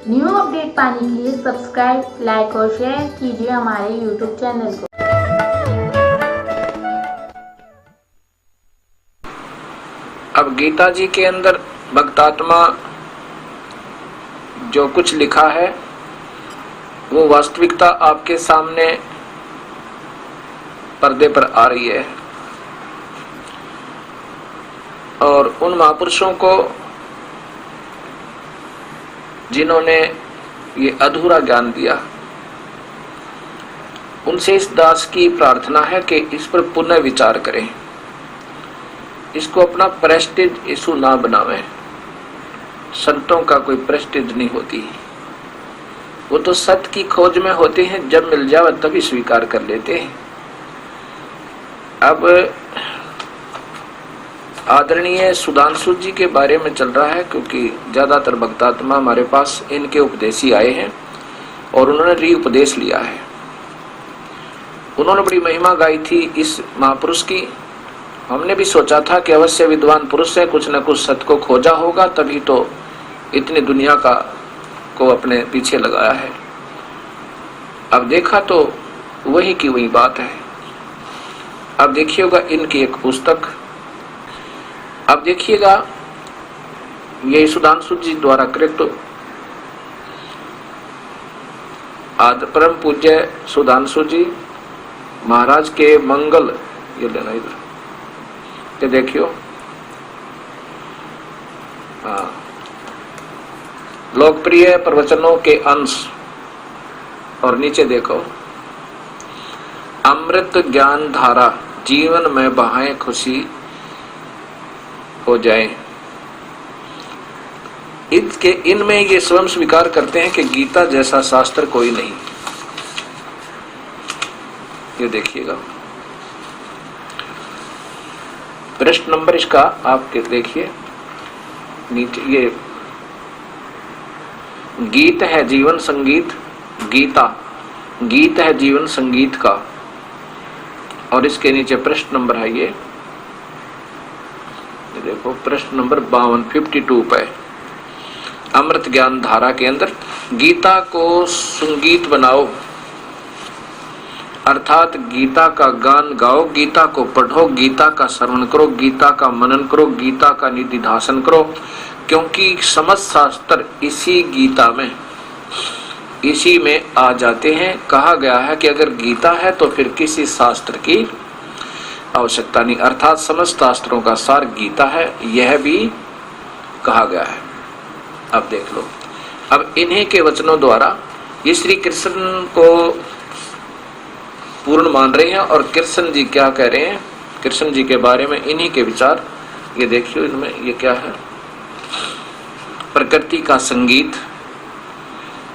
New update पाने के लिए सब्सक्राइब, लाइक और शेयर कीजिए हमारे यूट्यूब चैनल को। अब गीता जी के अंदर भक्तात्मा जो कुछ लिखा है वो वास्तविकता आपके सामने पर्दे पर आ रही है। और उन महापुरुषों को जिन्होंने ये अधूरा ज्ञान दिया, उनसे इस दास की प्रार्थना है कि इस पर पुनः विचार करें, इसको अपना प्रेस्टीज इशू ना बनावें। संतों का कोई प्रेस्टीज नहीं होती, वो तो सत्य की खोज में होते हैं, जब मिल जाए तभी स्वीकार कर लेते हैं। अब आदरणीय सुधांशु जी के बारे में चल रहा है, क्योंकि ज्यादातर भक्तात्मा हमारे पास इनके उपदेशी आए हैं और उन्होंने री उपदेश लिया है। उन्होंने बड़ी महिमा गाई थी इस महापुरुष की। हमने भी सोचा था कि अवश्य विद्वान पुरुष है, कुछ न कुछ सत्य को खोजा होगा, तभी तो इतनी दुनिया को अपने पीछे लगाया है। अब देखा तो वही की वही बात है। अब देखिएगा इनकी एक पुस्तक, अब देखिएगा ये सुधांशु जी द्वारा कृत परम पूज्य सुधांशु जी महाराज के मंगल, ये लेना इधर, ये देखियो, लोकप्रिय प्रवचनों के अंश, और नीचे देखो, अमृत ज्ञान धारा जीवन में बहाए खुशी हो जाए। इसके इनमें ये स्वयं स्वीकार करते हैं कि गीता जैसा शास्त्र कोई नहीं। ये देखिएगा प्रश्न नंबर इसका आपके देखिए नीचे, ये गीत है जीवन संगीत, गीत है जीवन संगीत का, और इसके नीचे प्रश्न नंबर है ये देखो, प्रश्न नंबर 52 पे अमृत ज्ञान धारा के अंदर, गीता को संगीत बनाओ, अर्थात गीता का गान गाओ, गीता को पढ़ो, गीता का श्रवण करो, गीता का मनन करो, गीता का निधिध्यासन करो, क्योंकि समस्त शास्त्र इसी गीता में, इसी में आ जाते हैं। कहा गया है कि अगर गीता है तो फिर किसी शास्त्र की आवश्यकता नहीं, अर्थात समस्त शास्त्रों का सार गीता है, यह भी कहा गया है। अब देख लो, अब इन्हीं के वचनों द्वारा ये श्री कृष्ण को पूर्ण मान रहे हैं, और कृष्ण जी क्या कह रहे हैं कृष्ण जी के बारे में, इन्हीं के विचार ये देखियो। इनमें ये क्या है, प्रकृति का संगीत,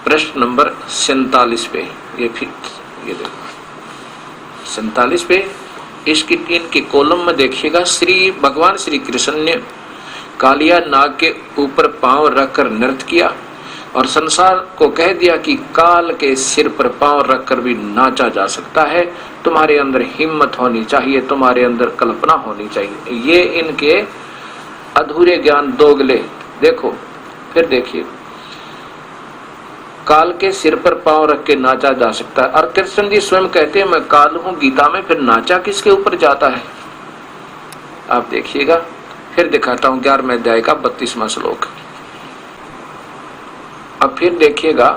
प्रश्न नंबर 47 पे, ये फिर ये देखो 47 पे, इसकी इनके कॉलम में देखिएगा, श्री भगवान श्री कृष्ण ने कालिया नाग के ऊपर पांव रखकर नृत्य किया और संसार को कह दिया कि काल के सिर पर पांव रखकर भी नाचा जा सकता है। तुम्हारे अंदर हिम्मत होनी चाहिए, तुम्हारे अंदर कल्पना होनी चाहिए। ये इनके अधूरे ज्ञान दोगले। देखो फिर देखिए, काल के सिर पर पांव रख के नाचा जा सकता है, और कृष्ण जी स्वयं कहते हैं मैं काल हूं गीता में, फिर नाचा किसके ऊपर जाता है। आप देखिएगा, फिर दिखाता हूं 11वें अध्याय का 32वां श्लोक। अब फिर देखिएगा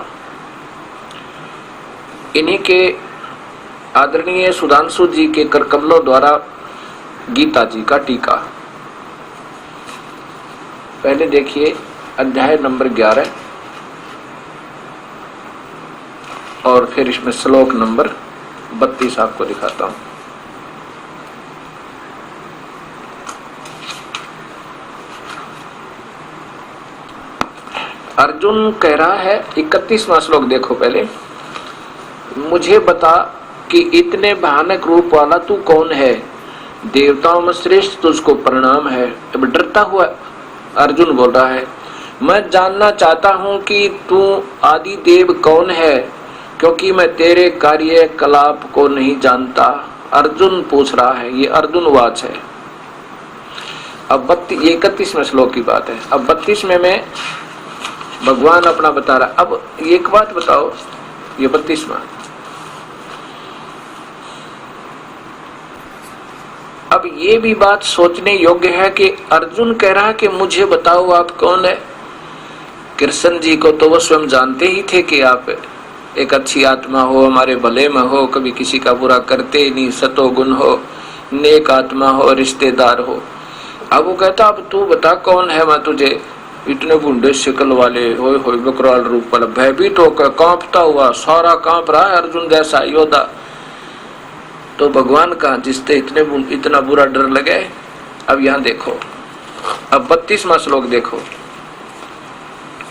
इन्हीं के आदरणीय सुधांशु जी के करकमलों द्वारा गीता जी का टीका। पहले देखिए अध्याय नंबर 11 और फिर इसमें श्लोक नंबर 32 आपको दिखाता हूं। अर्जुन कह रहा है, 31वां श्लोक देखो पहले, मुझे बता कि इतने भयानक रूप वाला तू कौन है, देवताओं में श्रेष्ठ तुझको प्रणाम है। अब डरता हुआ अर्जुन बोल रहा है, मैं जानना चाहता हूं कि तू आदि देव कौन है, क्योंकि मैं तेरे कार्यकलाप को नहीं जानता। अर्जुन पूछ रहा है, ये अर्जुन वाच है। अब 31वें श्लोक की बात है। अब 32वें में भगवान अपना बता रहा। अब एक बात बताओ, ये 32वां, अब ये भी बात सोचने योग्य है कि अर्जुन कह रहा है कि मुझे बताओ आप कौन है। कृष्ण जी को तो वो स्वयं जानते ही थे कि आप एक अच्छी आत्मा हो, हमारे भले में हो, कभी किसी का बुरा करते ही नहीं, सतोगुण हो, नेक आत्मा हो, रिश्तेदार हो। अब वो कहता अब तू बता कौन है मैं तुझे, इतने गुंडे शिकल वाले, होय होय बकराल रूप वाला, भयभीत होकर कांपता हुआ, सारा कांप रहा है अर्जुन जैसा योद्धा। तो भगवान का जिससे इतना बुरा डर लगे। अब यहाँ देखो, अब 32वां श्लोक देखो,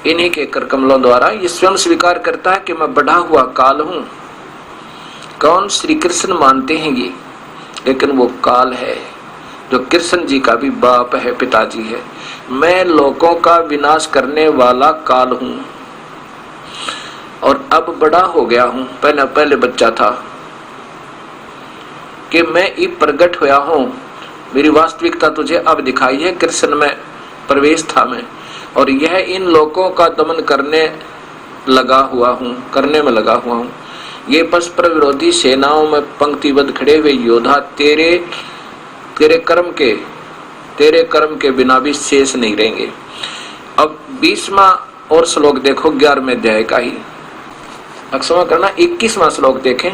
इन्हीं के कर कमलों द्वारा ये स्वयं स्वीकार करता है कि मैं बढ़ा हुआ काल हूं। कौन? श्री कृष्ण मानते हैं ये, लेकिन वो काल है जो कृष्ण जी का भी बाप है, पिताजी है। मैं लोगों का विनाश करने वाला काल हूं और अब बड़ा हो गया हूं। पहले बच्चा था कि मैं अब प्रकट होया हूं, मेरी वास्तविकता तुझे अब दिखाई है। कृष्ण में प्रवेश था मैं, और यह इन लोगों का दमन करने में लगा हुआ हूं। ये परस्पर विरोधी सेनाओं में पंक्तिबद्ध खड़े हुए योद्धा तेरे कर्म के बिना भी शेष नहीं रहेंगे। अब 20वां और श्लोक देखो, 11वें अध्याय का ही, क्षमा करना 21वां श्लोक देखें।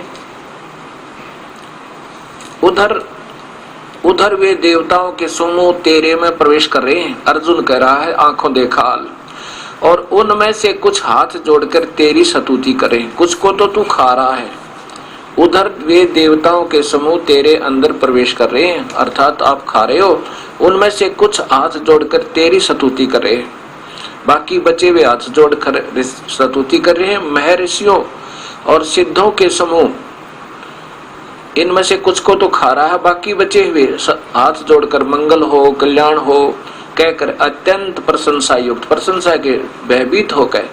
उधर वे देवताओं के समूह तेरे में प्रवेश कर रहे हैं। अर्जुन कह रहा है आंखों देखा हाल, और उनमें से कुछ हाथ जोड़कर तेरी स्तुति करें, कुछ को तो तू खा रहा है। उधर वे देवताओं के समूह तेरे अंदर प्रवेश कर रहे हैं, अर्थात आप खा रहे हो। उनमें से कुछ हाथ जोड़कर तेरी स्तुति कर रहे हैं, बाकी बचे हुए हाथ जोड़कर स्तुति कर रहे हैं। महर्षियों और सिद्धों के समूह इनमें से कुछ को तो खा रहा है, बाकी बचे हुए हाथ जोड़कर मंगल हो, कल्याण हो कहकर अत्यंत प्रशंसा युक्त, प्रशंसा के भयभीत होकर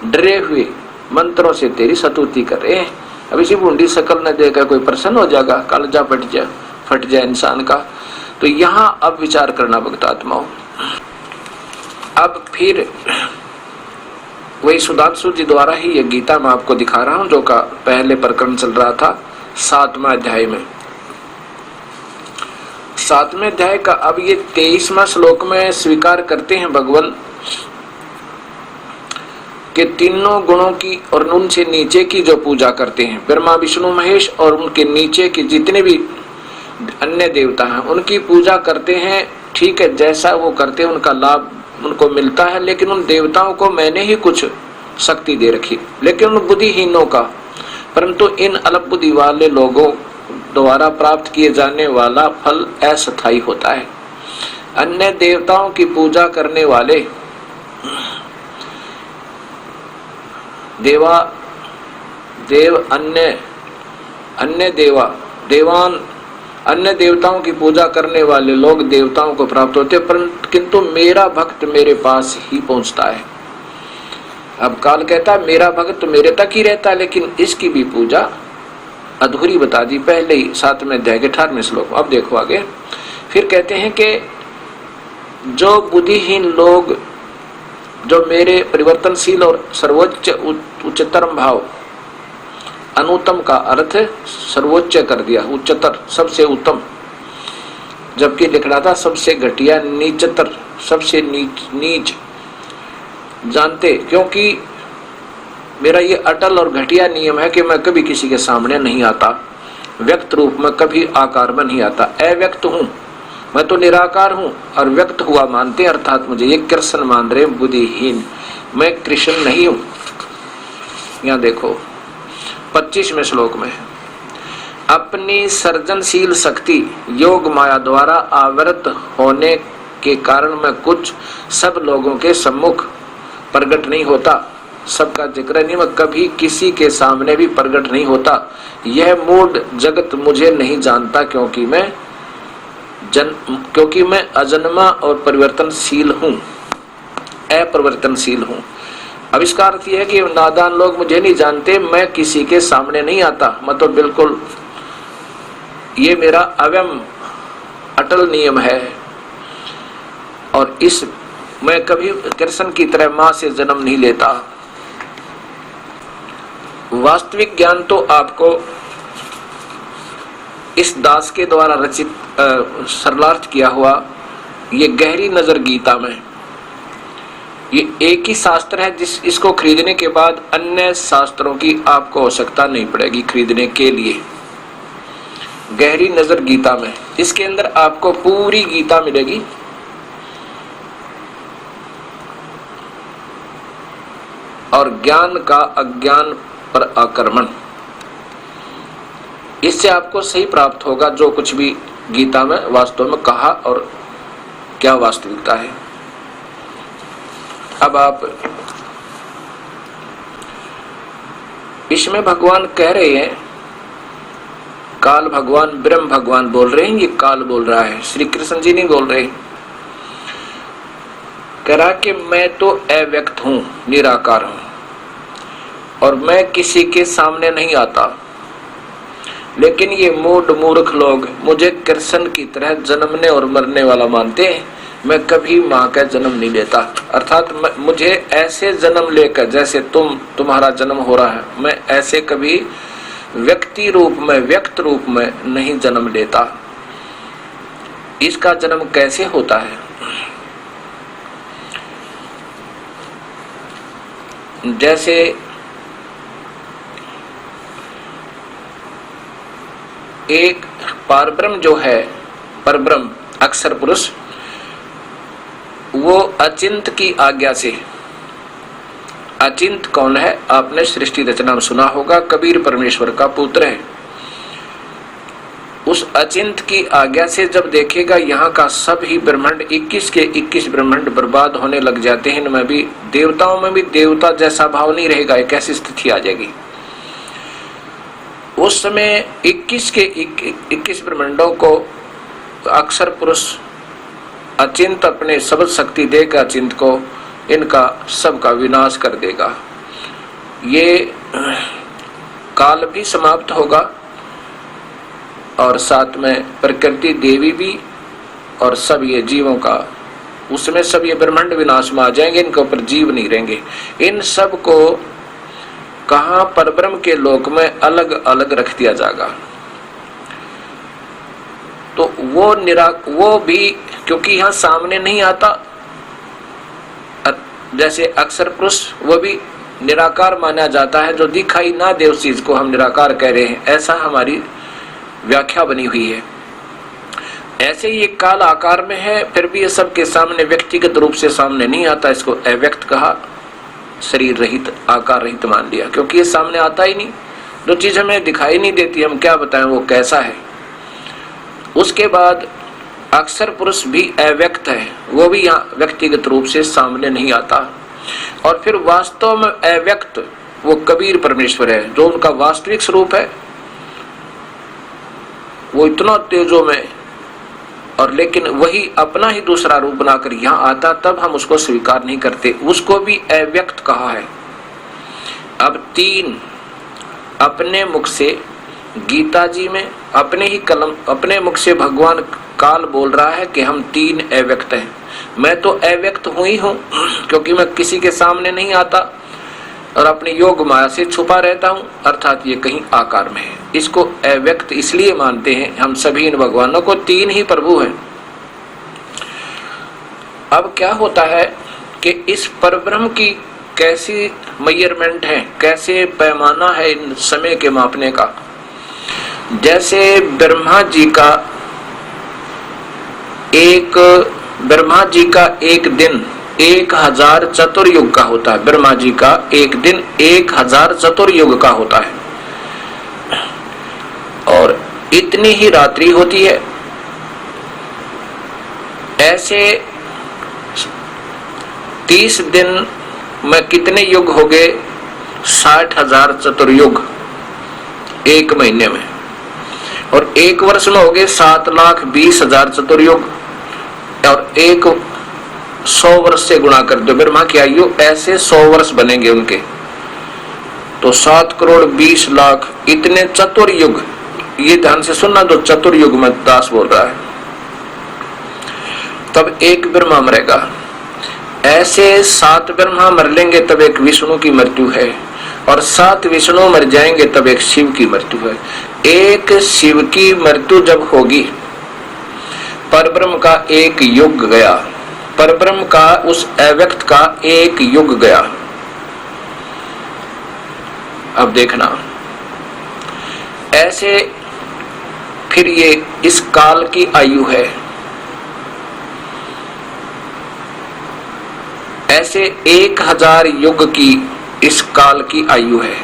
डरे हुए मंत्रों से तेरी स्तुति कर रहे हैं। अब इसी बूंदी शकल न देखकर कोई प्रसन्न हो जाएगा, कालजा फट जाए इंसान का। तो यहाँ अब विचार करना भक्तात्माओं। अब फिर वही सुधांशु जी द्वारा ही ये गीता मैं आपको दिखा रहा हूं, जो का पहले प्रकरण चल रहा था 7वां अध्याय में। 7वें अध्याय का अब ये 23वां श्लोक में स्वीकार करते हैं भगवान के तीनों गुणों की और उनसे नीचे की जो पूजा करते हैं, ब्रह्मा विष्णु महेश और उनके नीचे के जितने भी अन्य देवता हैं उनकी पूजा करते हैं। ठीक है, जैसा वो करते हैं उनका लाभ उनको मिलता है, लेकिन उन देवताओं को मैंने ही कुछ शक्ति दे रखी, लेकिन उन बुद्धिहीनों का, परंतु इन अल्प बुद्धि वाले लोगों द्वारा प्राप्त किए जाने वाला फल अस्थायी होता है। अन्य देवताओं की पूजा करने वाले अन्य देवताओं की पूजा करने वाले लोग देवताओं को प्राप्त होते हैं, किंतु मेरा भक्त मेरे पास ही पहुंचता है। अब काल कहता है मेरा भक्त मेरे तक ही रहता है, लेकिन इसकी भी पूजा अधूरी बता दी पहले ही 7वें अध्याय के 18वें श्लोक। अब देखो आगे, फिर कहते हैं कि जो बुद्धिहीन लोग, जो मेरे परिवर्तनशील और सर्वोच्च उच्चतरम भाव, अनुत्तम का अर्थ सर्वोच्च कर दिया, उच्चतर सबसे उत्तम, जबकि लिख रहा था सबसे घटिया, नीचतर सबसे नीच जानते, क्योंकि मेरा ये अटल और घटिया नियम है कि मैं कभी किसी के सामने नहीं आता, व्यक्त रूप में कभी आकार में नहीं आता, अव्यक्त हूं मैं, तो निराकार हूं और व्यक्त हुआ मानते, अर्थात मुझे ये कृष्ण मान रहे बुद्धिहीन, मैं कृष्ण नहीं हूं। यहां देखो 25वें श्लोक में, अपनी सृजनशील शक्ति योग माया द्वारा आवृत होने के कारण मैं कुछ सब लोगों के सम्मुख प्रकट नहीं होता, सबका जिक्र नहीं, मैं कभी किसी के सामने भी प्रकट नहीं होता। यह मूढ़ जगत मुझे नहीं जानता, क्योंकि मैं अजन्मा और परिवर्तनशील हूं, अपरिवर्तनशील हूं। अब इसका अर्थ यह है कि नादान लोग मुझे नहीं जानते, मैं किसी के सामने नहीं आता, मतलब बिल्कुल ये मेरा अव्यम अटल नियम है। और इस मैं कभी कृष्ण की तरह मां से जन्म नहीं लेता। वास्तविक ज्ञान तो आपको इस दास के द्वारा रचित सरलार्थ किया हुआ ये गहरी नजर गीता में, ये एक ही शास्त्र है इसको खरीदने के बाद अन्य शास्त्रों की आपको आवश्यकता नहीं पड़ेगी खरीदने के लिए। गहरी नजर गीता में, इसके अंदर आपको पूरी गीता मिलेगी। और ज्ञान का अज्ञान पर आक्रमण, इससे आपको सही प्राप्त होगा जो कुछ भी गीता में वास्तव में कहा और क्या वास्तविकता है। अब आप इसमें भगवान कह रहे हैं, काल भगवान ब्रह्म भगवान बोल रहे हैं, ये काल बोल रहा है, श्री कृष्ण जी नहीं बोल रहे। कह रहा कि मैं तो अव्यक्त हूं, निराकार हूं और मैं किसी के सामने नहीं आता, लेकिन ये मूढ़ मूर्ख लोग मुझे कृष्ण की तरह जन्मने और मरने वाला मानते हैं। मैं कभी मां का जन्म नहीं लेता, अर्थात मुझे ऐसे जन्म लेकर जैसे तुम्हारा जन्म हो रहा है, मैं ऐसे कभी व्यक्ति रूप में व्यक्त रूप में नहीं जन्म लेता। इसका जन्म कैसे होता है? जैसे एक परब्रह्म जो है, परब्रह्म अक्षर पुरुष, वो अचिंत की आज्ञा से, अचिंत कौन है? आपने सृष्टि रचना में सुना होगा, कबीर परमेश्वर का पुत्र है। उस अचिंत की आज्ञा से जब देखेगा यहाँ का सब ही ब्रह्मांड 21 के 21 ब्रह्मांड बर्बाद होने लग जाते हैं, इनमें भी देवताओं में भी देवता जैसा भाव नहीं रहेगा, एक ऐसी स्थिति आ जाएगी। उस समय 21 के 21 ब्रह्मांडों को अक्षर पुरुष अचिंत अपने शब्द शक्ति देकर अचिंत को इनका सबका विनाश कर देगा। ये काल भी समाप्त होगा और साथ में प्रकृति देवी भी और सब ये जीवों का, उसमें सब ये ब्रह्मांड विनाश में आ जाएंगे, इनके ऊपर जीव नहीं रहेंगे। इन सब को कहां परब्रह्म के लोक में अलग अलग रख दिया जाएगा। तो वो भी क्योंकि यहां सामने नहीं आता, जैसे अक्षर पुरुष वो भी निराकार माना जाता है, जो दिखाई ना दे उस चीज को हम निराकार कह रहे हैं, ऐसा हमारी व्याख्या बनी हुई है। ऐसे ही एक काल आकार में है, फिर भी ये सबके सामने व्यक्तिगत रूप से सामने नहीं आता, इसको अव्यक्त कहा, शरीर रहित आकार रहित मान लिया, क्योंकि ये सामने आता ही नहीं। जो चीज हमें दिखाई नहीं देती हम क्या बताएं वो कैसा है। उसके बाद अक्षर पुरुष भी अव्यक्त है, वो भी यहाँ व्यक्तिगत रूप से सामने नहीं आता। और फिर वास्तव में अव्यक्त वो कबीर परमेश्वर है, जो उनका वास्तविक स्वरूप है, वो इतना तेजो में, और लेकिन वही अपना ही दूसरा रूप बनाकर यहाँ आता, तब हम उसको स्वीकार नहीं करते, उसको भी अव्यक्त कहा है। अब 3 अपने मुख से गीता जी में अपने ही कलम अपने मुख से भगवान काल बोल रहा है कि हम 3 अव्यक्त हैं। मैं तो अव्यक्त हूं ही हूं, क्योंकि मैं किसी के सामने नहीं आता और अपनी योग माया से छुपा रहता हूं, अर्थात ये कहीं आकार में है। इसको अव्यक्त इसलिए मानते हैं हम सभी इन भगवानों को, 3 ही प्रभु हैं। अब क्या होता है कि इस परब्रह्म की कैसी मेजरमेंट है, कैसे पैमाना है इन समय के मापने का। जैसे ब्रह्मा जी का एक दिन 1000 चतुर्युग का होता है। ब्रह्मा जी का एक दिन 1000 चतुर्युग का होता है, और इतनी ही रात्रि होती है। ऐसे 30 दिन में कितने युग हो गए? 60,000 चतुर्युग एक महीने में, और एक वर्ष में हो गए 7,20,000 चतुर्युग, और 100 वर्ष से गुणा कर दो ब्रह्मा की आयु, ऐसे 100 वर्ष बनेंगे उनके, तो 7,20,00,000 इतने चतुर्युग। ये ध्यान से सुनना, जो चतुर्युग में दास बोल रहा है। तब एक ब्रह्मा मरेगा, ऐसे 7 ब्रह्मा मर लेंगे तब एक विष्णु की मृत्यु है, और 7 विष्णु मर जाएंगे तब एक शिव की मृत्यु है। एक शिव की मृत्यु जब होगी, परब्रह्म का एक युग गया, परब्रह्म का उस अव्यक्त का एक युग गया। अब देखना, ऐसे फिर ये इस काल की आयु है, ऐसे 1000 युग की इस काल की आयु है।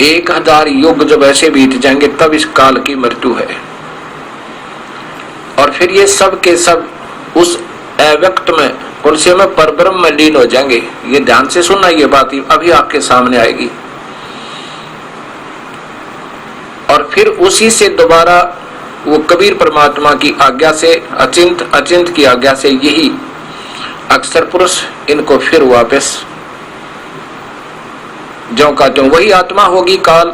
1000 युग जब ऐसे बीत जाएंगे तब इस काल की मृत्यु है। और फिर ये सब के सब उस अव्यक्त में, पुरुषों में, परब्रह्म में लीन हो जाएंगे। ये ध्यान से सुनना, ये बात अभी आपके सामने आएगी। और फिर उसी से दोबारा वो कबीर परमात्मा की आज्ञा से, अचिंत की आज्ञा से, यही अक्षर पुरुष इनको फिर वापस ज्यों का त्यों वही आत्मा होगी, काल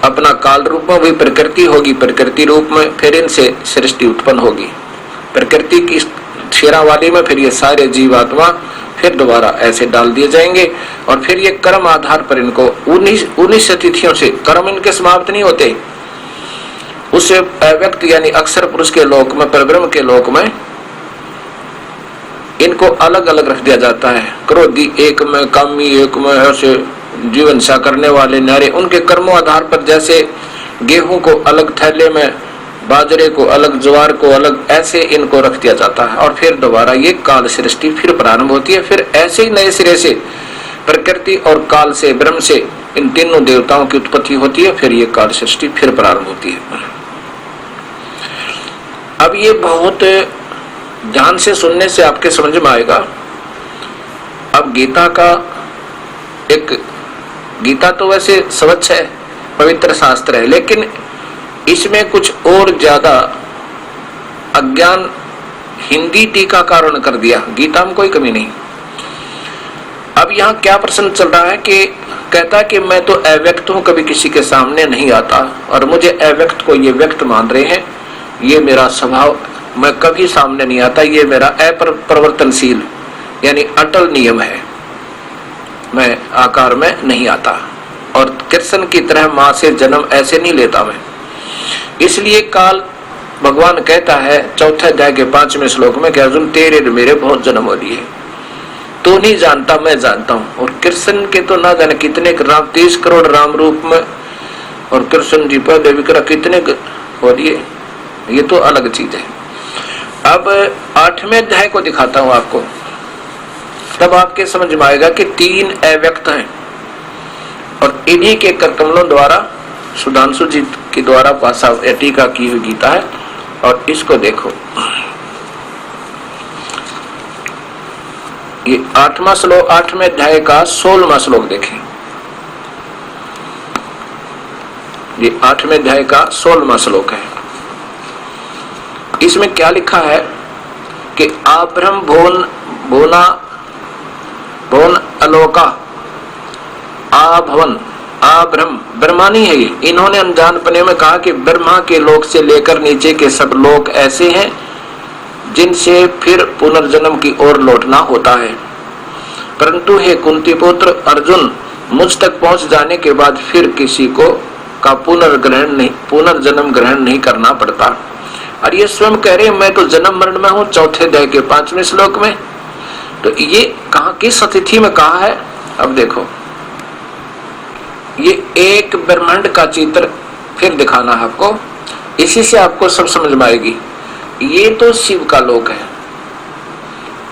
अपना काल रूप में, वही प्रकृति होगी प्रकृति रूप में, फिर इनसे सृष्टि उत्पन्न होगी प्रकृति की शेरावाली में। फिर ये सारे जीवात्मा फिर दोबारा ऐसे डाल दिए जाएंगे, और फिर ये कर्म आधार पर इनको 19 तिथियों से, कर्म इनके समाप्त नहीं होते, उस अव्यक्त यानी अक्षर पुरुष के लोक में, परब्रह्म के लोक में इनको अलग अलग रख दिया जाता है। क्रोधी एक में, कामी एक में, ऐसे जीवन सा करने वाले नारे, उनके कर्मों आधार पर, जैसे गेहूं को अलग थैले में, बाजरे को अलग, ज्वार को अलग, ऐसे इनको रख दिया जाता है। और फिर दोबारा ये काल सृष्टि फिर प्रारंभ होती है। फिर ऐसे ही नए सिरे से प्रकृति और काल से, ब्रह्म से, इन तीनों देवताओं की उत्पत्ति होती है। फिर ये काल सृष्टि फिर प्रारंभ होती है। अब ये बहुत ध्यान से सुनने से आपके समझ में आएगा। अब गीता का एक, गीता तो वैसे स्वच्छ है, पवित्र शास्त्र है, लेकिन इसमें कुछ और ज्यादा अज्ञान हिंदी टीकाकारों ने कर दिया। गीता में कोई कमी नहीं। अब यहाँ क्या प्रश्न चल रहा है कि कहता कि मैं तो अव्यक्त हूं, कभी किसी के सामने नहीं आता, और मुझे अव्यक्त को ये व्यक्त मान रहे हैं, ये मेरा स्वभाव, मैं कभी सामने नहीं आता, ये मेरा अपरिवर्तनशील यानी अटल नियम है, मैं आकार में नहीं आता, और कृष्ण की तरह मां से जन्म ऐसे नहीं लेता मैं। इसलिए काल भगवान कहता है 4 अध्याय के 5वें श्लोक में कि अर्जुन तेरे मेरे बहुत जन्म हो लिए, तू नहीं जानता मैं जानता हूं। और कृष्ण के तो ना जाने कितने राम, 30 करोड़ राम रूप में, और कृष्ण जी पर विक्रम कितने हो लिए, ये तो अलग चीज है। अब 8वें अध्याय को दिखाता हूं आपको, तब आपके समझ में आएगा कि 3 अव्यक्त हैं, और इन्हीं के करकमलों द्वारा सुधांशु जी के द्वारा पासा टीका की हुई गीता है। और इसको देखो, ये 8वां श्लोक, 8वें अध्याय का 16वां श्लोक देखें। ये 8वें अध्याय का 16वां श्लोक है। इसमें क्या लिखा है कि आब्रह्म भुवन अलोका आभवन, आब्रह्म ब्रह्मा नहीं है ये। इन्होंने अनजानपने में कहा कि ब्रह्मा के लोक से लेकर नीचे के सब लोक ऐसे हैं जिनसे फिर पुनर्जन्म की ओर लौटना होता है, परंतु हे कुंती पुत्र अर्जुन, मुझ तक पहुंच जाने के बाद फिर किसी को का पुनर्जन्म ग्रहण नहीं करना पड़ता। और ये स्वयं कह रहे हैं मैं तो जन्म मरण में हूं, 4 अध्याय के 5वें श्लोक में। तो ये कहां, किस अतिथि में कहा है? अब देखो, ये एक ब्रह्मांड का चित्र फिर दिखाना है आपको, इसी से आपको सब समझ में आएगी। ये तो शिव का लोक है,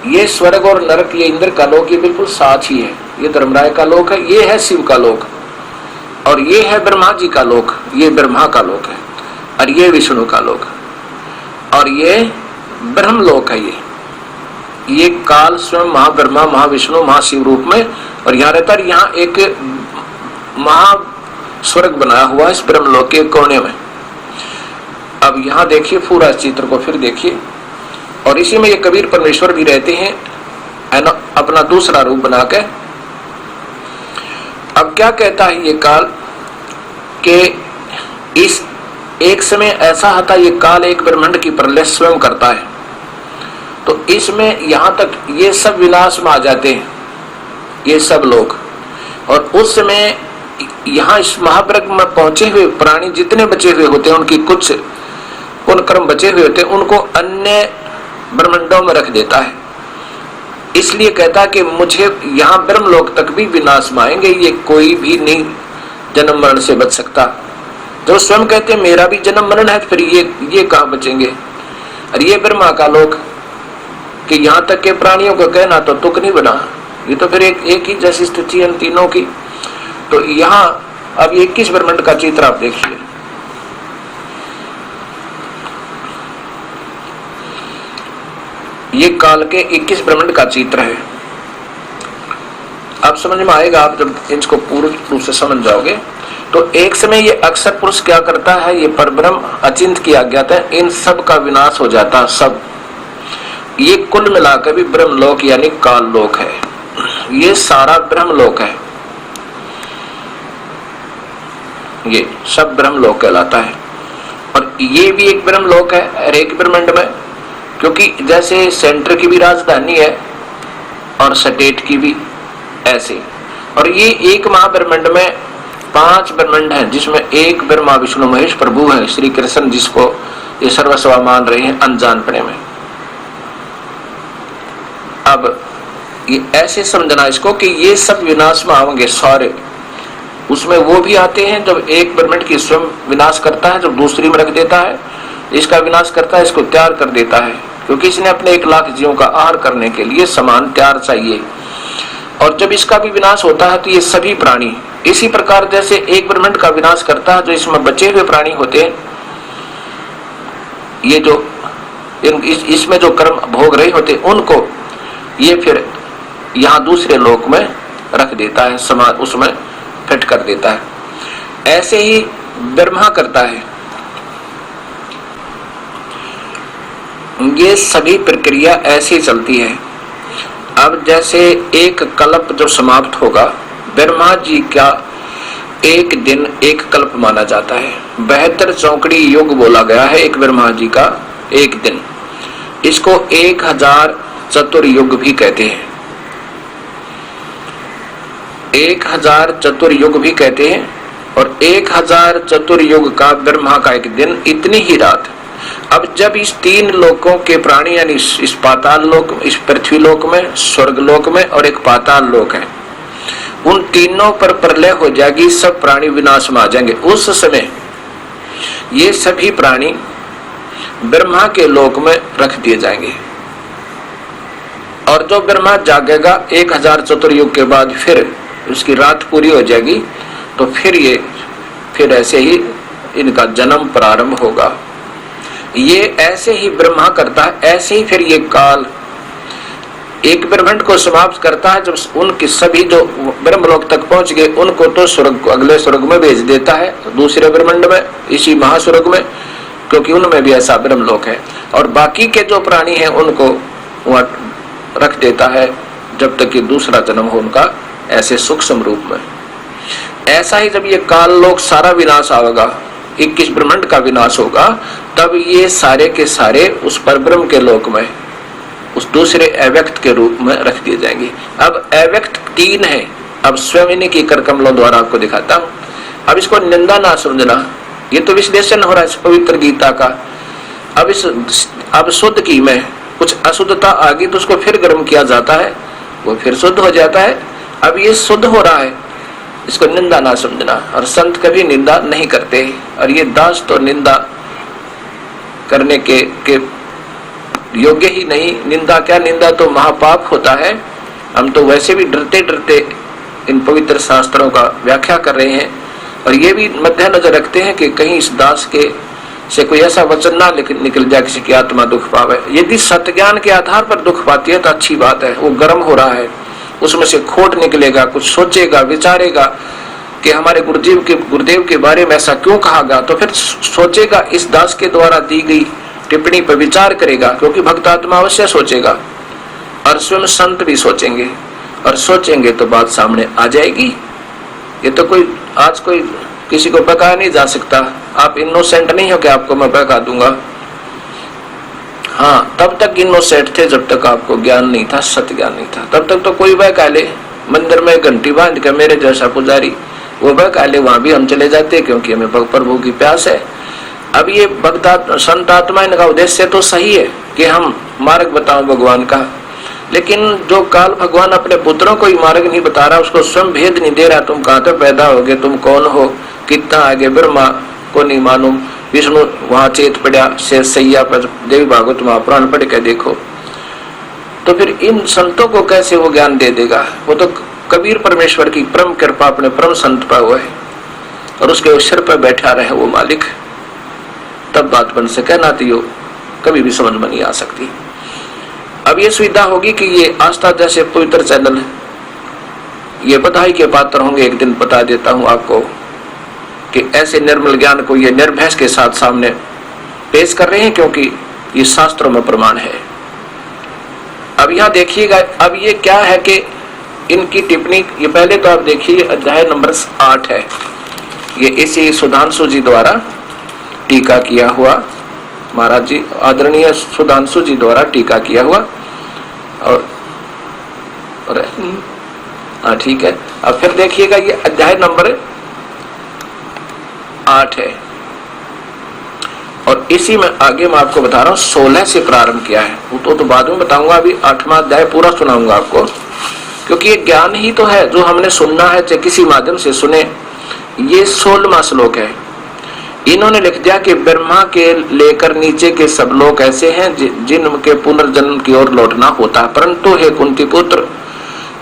ये स्वर्ग और नरक, ये इंद्र का लोक, ये बिल्कुल साथ ही है। ये धर्मराय का लोक है, ये है शिव का लोक, और ये है ब्रह्मा जी का लोक, ये ब्रह्मा का लोक है, और ये विष्णु का लोक, और ये ब्रह्म लोक है। ये काल स्वयं महाब्रह्मा, महाविष्णु, महाशिव रूप में, और यहाँ रहता है। यहाँ एक महा स्वर्ग बनाया हुआ है इस ब्रह्म लोक के कोने में। अब यहाँ देखिए पूरा इस चित्र को फिर देखिए, और इसी में ये कबीर परमेश्वर भी रहते हैं अपना दूसरा रूप बना के। अब क्या कहता है ये काल कि इस एक समय ऐसा आता, ये काल एक ब्रह्मांड की प्रलय स्वयं करता है, इसमें यहाँ तक ये सब विनाश में आ जाते हैं, ये सब लोग। और उस समय यहाँ इस महावर्ग में पहुंचे हुए प्राणी जितने बचे हुए होते हैं, उनकी कुछ पुण्य कर्म बचे हुए होते हैं, उनको अन्य ब्रह्मांडों में रख देता है। इसलिए कहता कि मुझे यहाँ ब्रह्मलोक तक भी विनाश में आएंगे, ये कोई भी नहीं जन्म मरण से बच सकता। जो स्वयं कहते हैं मेरा भी जन्म मरण है, फिर ये कहाँ बचेंगे। और ये ब्रह्मा का लोक कि यहाँ तक के प्राणियों को कहना तो तुक नहीं बना, ये तो फिर एक ही जैसी स्थिति है तीनों की। तो यहाँ अब 21 ब्रह्मांड का चित्र आप देखिए। ये काल के 21 ब्रह्मांड का चित्र है। अब समझ में आएगा आप जब इसको पूर्ण रूप से समझ जाओगे। तो एक समय ये अक्षर पुरुष क्या करता है, ये परब्रह्म अचिंत की आज्ञा है, इन सब का विनाश हो जाता। सब ये कुल मिलाकर भी ब्रह्मलोक यानी काल लोक है, ये सारा ब्रह्मलोक है, ये सब ब्रह्मलोक कहलाता है। और ये भी एक ब्रह्मलोक है और एक ब्रह्मांड में, क्योंकि जैसे सेंटर की भी राजधानी है और स्टेट की भी ऐसे। और ये एक महाब्रह्मांड में 5 ब्रह्मांड हैं, जिसमें एक ब्रह्मा विष्णु महेश प्रभु है, श्री कृष्ण, जिसको ये सर्वस्व मान रहे हैं अनजानपने में। अब ये ऐसे समझना इसको कि ये सब विनाश में आएंगे सारे। उसमें वो भी आते हैं जब एक ब्रह्मांड की स्वयं विनाश करता है, जब दूसरी में रख देता है, इसका विनाश करता है, इसको तैयार कर देता है, क्योंकि इसने अपने 1 लाख जीवों का आहार करने के लिए समान तैयार चाहिए। और जब इसका भी विनाश होता है तो ये सभी प्राणी इसी प्रकार जैसे एक ब्रह्मांड का विनाश करता है, जो इसमें बचे हुए प्राणी होते हैं, ये जो इसमें जो कर्म भोग रहे होते उनको ये फिर यहाँ दूसरे लोक में रख देता है, समान उसमें फिट कर देता है। ऐसे ही ब्रह्मा करता है। ये सभी प्रक्रिया ऐसे चलती है। अब जैसे एक कल्प जो समाप्त होगा, ब्रह्मा जी का एक दिन एक कल्प माना जाता है। 72 चौकड़ी युग बोला गया है एक ब्रह्मा जी का एक दिन। इसको 1000 चतुर्युग भी कहते हैं, 1000 चतुर्युग भी कहते हैं। और 1000 चतुर्युग का ब्रह्मा का एक दिन, इतनी ही रात। अब जब इस 3 लोकों के प्राणी यानी इस पाताल लोक, इस पृथ्वी लोक में, स्वर्ग लोक में और एक पाताल लोक है, उन तीनों पर प्रलय हो जाएगी, सब प्राणी विनाश में आ जाएंगे। उस समय ये सभी प्राणी ब्रह्मा के लोक में रख दिए जाएंगे। और जो ब्रह्मा जागेगा 1000 चतुर्युग के बाद, फिर उसकी रात पूरी हो जाएगी, तो फिर ऐसे ही इनका जन्म प्रारंभ होगा। ये ऐसे ही ब्रह्मा करता है। ऐसे ही फिर ये काल एक ब्रह्मांड को समाप्त करता है। जब उनके सभी जो ब्रह्मलोक तक पहुंच गए, उनको तो स्वर्ग, अगले स्वर्ग में भेज देता है, दूसरे ब्रह्मांड में, इसी महास्वर्ग में, क्योंकि उनमें भी ऐसा ब्रह्मलोक है। और बाकी के जो प्राणी हैं उनको वहां रख देता है जब तक कि दूसरा जन्म हो उनका, ऐसे सूक्ष्म रूप में। ऐसा ही जब ये काल लोक सारा विनाश आएगा, 21 ब्रह्मांड का विनाश होगा, तब ये सारे के सारे उस परब्रह्म के लोक में, उस दूसरे अव्यक्त के रूप में रख दिए जाएंगे। अब अव्यक्त 3 है। अब स्वयं इन्हीं की कर कमलों द्वारा आपको दिखाता हूं। अब इसको निंदा ना समझना, ये तो विश्लेषण हो रहा है इस पवित्र गीता का। अब शुद्ध की में कुछ अशुद्धता आ गई तो उसको फिर गर्म किया जाता है, वो फिर शुद्ध हो जाता है। अब ये शुद्ध हो रहा है, इसको निंदा ना समझना। और संत कभी निंदा नहीं करते। और ये दास तो निंदा करने के योग्य ही नहीं। निंदा क्या, निंदा तो महापाप होता है। हम तो वैसे भी डरते डरते इन पवित्र शास्त्रों का व्याख्या कर रहे हैं। और ये भी मद्देनजर रखते हैं कि कहीं इस दास के से कोई ऐसा वचन ना निकल जाए किसी की आत्मा दुख पावे। यदि सत्य ज्ञान के आधार पर दुख पाती है तो अच्छी बात है। वो गर्म हो रहा है, उसमें से खोट निकलेगा, कुछ सोचेगा, विचारेगा कि हमारे गुरुदेव के बारे में ऐसा क्यों कहा गया, तो फिर सोचेगा, इस दास के द्वारा दी गई टिप्पणी पर विचार करेगा, क्योंकि भक्तात्मा अवश्य सोचेगा और स्वयं संत भी सोचेंगे। और सोचेंगे तो बात सामने आ जाएगी। ये तो कोई आज कोई किसी को बका नहीं जा सकता। आप इनोसेंट नहीं हो कि आपको मैं बका दूंगा। हाँ, तब तक इनोसेंट थे जब तक आपको ज्ञान नहीं था, सत्य ज्ञान नहीं था। तब तक तो कोई वह काले मंदिर में घंटी बांध के मेरे जैसा पुजारी वो वह काले वहां भी हम चले जाते क्योंकि हमें प्रभु की प्यास है। अब ये भक्त संत आत्मा, इनका उद्देश्य तो सही है कि हम मार्ग बताओ भगवान का, लेकिन जो काल भगवान अपने पुत्रों को ही मार्ग नहीं बता रहा, उसको स्वयं भेद नहीं दे रहा, तुम कहाँ से पैदा होगे, तुम कौन हो, कितना आगे, ब्रह्मा को नहीं मालूम, विष्णु वहां चेत पड़ा से सैया पर, देवी भागवत महापुराण पढ़ के देखो, तो फिर इन संतों को कैसे वो ज्ञान दे देगा? वो तो कबीर परमेश्वर की परम कृपा अपने परम संत पर हुआ है और उसके सिर पर बैठा रहे वो मालिक, तब बात बन सके, ना तो कभी भी समझ में नहीं आ सकती। अब ये सुविधा होगी कि ये आस्था जैसे पवित्र चैनल ये बधाई के पात्र होंगे। एक दिन बता देता हूं आपको कि ऐसे निर्मल ज्ञान को ये निर्भय के साथ सामने पेश कर रहे हैं क्योंकि ये शास्त्रों में प्रमाण है। अब यहां देखिएगा, अब ये क्या है कि इनकी टिप्पणी, ये पहले तो आप देखिए अध्याय नंबर 8 है, ये इसी सुधांशु जी द्वारा टीका किया हुआ, महाराज जी आदरणीय सुधांशु जी द्वारा टीका किया हुआ, और हाँ ठीक है। अब फिर देखिएगा ये अध्याय नंबर 8 है और इसी में आगे मैं आपको बता रहा हूँ 16 से प्रारंभ किया है, वो तो बाद में बताऊंगा, अभी 8वां अध्याय पूरा सुनाऊंगा आपको, क्योंकि ये ज्ञान ही तो है जो हमने सुनना है, चाहे किसी माध्यम से सुने। ये 16वां श्लोक है। इन्होंने लिख दिया कि ब्रह्मा के लेकर नीचे के सब लोग ऐसे हैं जिनके पुनर्जन्म की ओर लौटना होता है, परंतु हे कुंती पुत्र,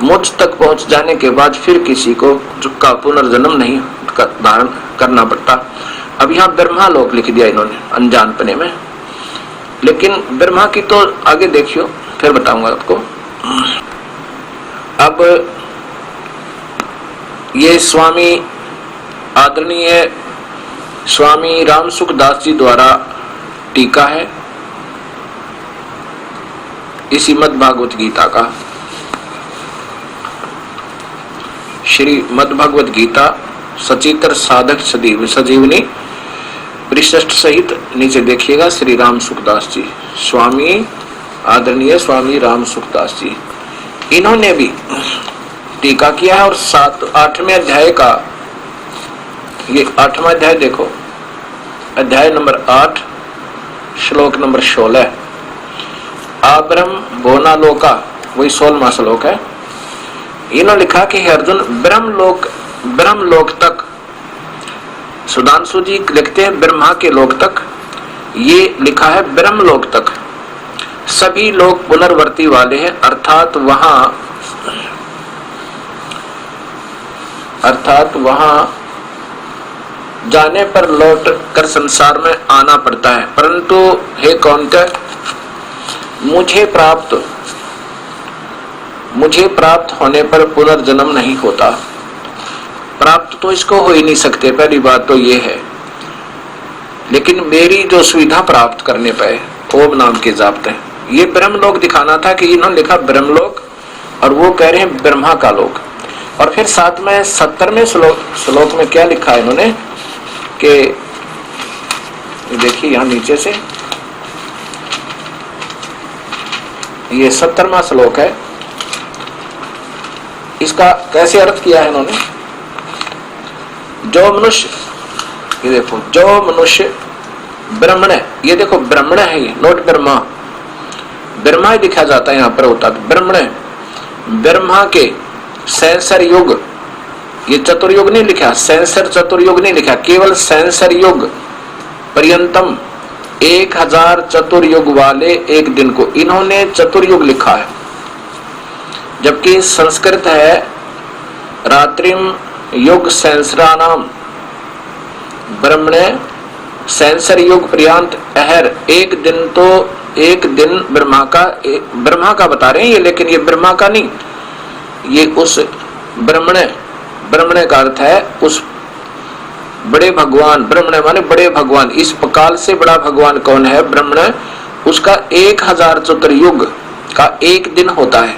मुझ तक पहुंच जाने के बाद फिर किसी को का पुनर्जन्म नहीं धारण करना पड़ता। अब यहाँ ब्रह्मा लोक लिख दिया इन्होंने अनजानपने में, लेकिन ब्रह्मा की तो आगे देखियो, फिर बताऊंगा आपको। अब ये स्वामी आदरणीय स्वामी राम सुखदास जी द्वारा टीका है इसी मद भागवत गीता का, श्री मद भागवत गीता सचित्र साधक सजीवनी परिशिष्ट सहित, नीचे देखिएगा श्री राम सुखदास जी, स्वामी आदरणीय स्वामी राम सुखदास जी, इन्होंने भी टीका किया है। और 8वें अध्याय का, ये 8वां अध्याय देखो, अध्याय नंबर 8 श्लोक नंबर 16, आब्रह्म भोनालोका, वही 16वां श्लोक है। इन्होंने लिखा कि अर्जुन ब्रह्मलोक तक, सुधांशु जी लिखते हैं ब्रह्मा के लोक तक, ये लिखा है ब्रह्मलोक तक सभी लोग पुनर्वर्ती वाले हैं, अर्थात वहां जाने पर लौट कर संसार में आना पड़ता है, परंतु हे कौन्ते, मुझे प्राप्त होने पर पुनर्जन्म नहीं होता। प्राप्त तो इसको हो ही नहीं सकते, पहली बात तो ये है, लेकिन मेरी जो सुविधा प्राप्त करने पे ओम नाम के जापते हैं, ये ब्रह्मलोक दिखाना था कि इन्होंने लिखा ब्रह्मलोक और वो कह रहे हैं ब्रह्मा का लोक। और फिर साथ में 70वें श्लोक में क्या लिखा है इन्होंने कि देखिए यहां नीचे से, ये 70वां श्लोक है, इसका कैसे अर्थ किया है इन्होंने, जो मनुष्य, ये देखो, जो मनुष्य ब्राह्मण है, ये देखो ब्राह्मण है, ये नोट ब्रह्मा, ब्रह्मा ही लिखा जाता है यहाँ पर, होता ब्राह्मण है। ब्रह्मा के सैंसर युग, ये चतुर्युग नहीं लिखा, सैंसर चतुर्युग नहीं लिखा, केवल सैंसर युग पर्यंतम 1000 चतुर्युग वाले एक दिन को इन्होंने चतुर्युग लिखा है, जबकि संस्कृत है रात्रिम युग सहस्रानाम ब्रह्मणे सैंसर युग पर्यंत अहर, एक दिन ब्रह्मा का बता रहे हैं ये, लेकिन ये ब्रह्मा का नहीं, ये उस ब्रह्मणे का अर्थ है उस बड़े भगवान, ब्रह्मणे माने बड़े भगवान, इस काल से बड़ा भगवान कौन है, ब्रह्मणे, उसका 1000 चतुर्युग का एक दिन होता है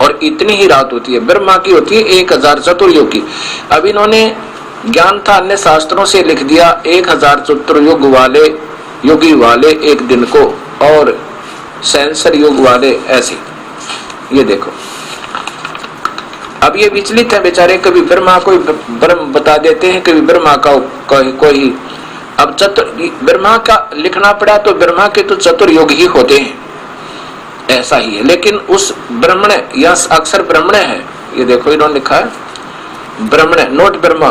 और इतनी ही रात होती है, ब्रह्मा की होती है 1000 चतुर्युग की। अब इन्होंने ज्ञान था अन्य शास्त्रों से लिख दिया 1000 चतुर्युग वाले योगी वाले एक दिन को, और सेंसर युग वाले ऐसे। ये देखो, अब ये विचलित है बेचारे, कभी ब्रह्मा को ब्रह्म बता देते हैं, कभी ब्रह्मा का कोई। अब ब्रह्मा का लिखना पड़ा तो ब्रह्मा के तो चतुर्युग ही होते हैं, ऐसा ही है। लेकिन उस ब्रह्मण या अक्षर ब्रह्मण है, ये देखो इन्होंने लिखा है ब्रह्मण, नोट ब्रह्मा,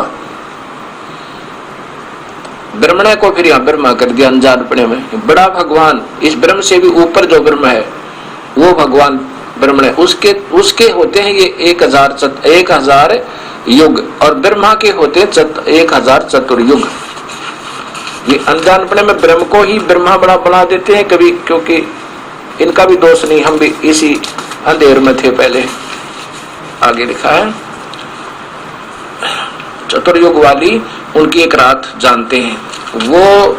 ब्रह्मण को फिर यहाँ ब्रह्मा कर दिया अनजानपने में। बड़ा भगवान, इस ब्रह्म से भी ऊपर जो ब्रह्म है वो भगवान ब्रह्मण है, उसके होते हैं ये 1000 युग, और ब्रह्मा के होते हैं 1000 चतुर्युग। ये अनजानपने में ब्रह्म को ही ब्रह्मा बना देते हैं कभी, क्योंकि इनका भी दोष नहीं, हम भी इसी अंधेर में थे पहले। आगे लिखा है चतुर्युग वाली उनकी एक रात जानते हैं, वो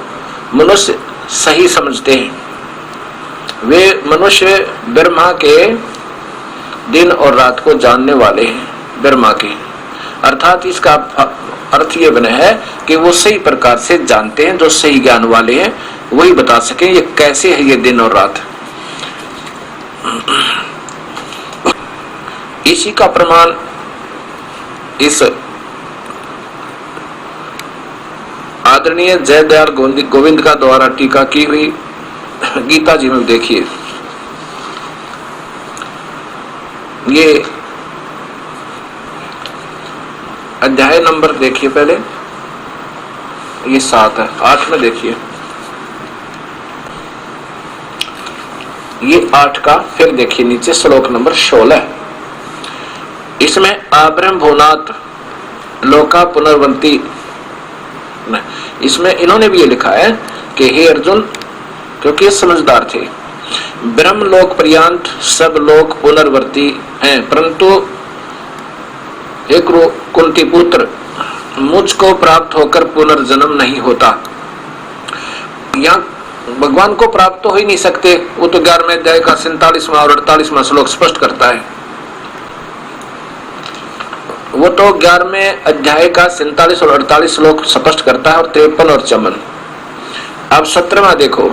मनुष्य सही समझते हैं। वे मनुष्य ब्रह्मा के दिन और रात को जानने वाले हैं, ब्रह्मा के, अर्थात इसका अर्थ ये बना है कि वो सही प्रकार से जानते हैं, जो सही ज्ञान वाले हैं वही बता सकें ये कैसे है ये दिन और रात। इसी का प्रमाण इस आदरणीय जयदयाल गोविंद का द्वारा टीका की हुई गीता जी में देखिए, ये अध्याय नंबर देखिए, पहले ये 7 है, 8 में देखिए, ये 8 का फिर देखिए नीचे श्लोक नंबर 16, इसमें आब्रह्म भुवनात् लोका पुनर्वंती, इसमें इन्होंने भी ये लिखा है कि हे अर्जुन, क्योंकि ये समझदार थे, ब्रह्म लोक पर्यंत सब लोग पुनर्वर्ती हैं, परंतु एक कुंती पुत्र मुझको प्राप्त होकर पुनर्जन्म नहीं होता। यहाँ भगवान को प्राप्त तो हो ही नहीं सकते, वो तो 11वें अध्याय का 47वां और 48वां श्लोक स्पष्ट करता है। वो तो 11वें अध्याय का 47 और 48 श्लोक स्पष्ट करता है, और 53 और 54। अब 17वां देखो,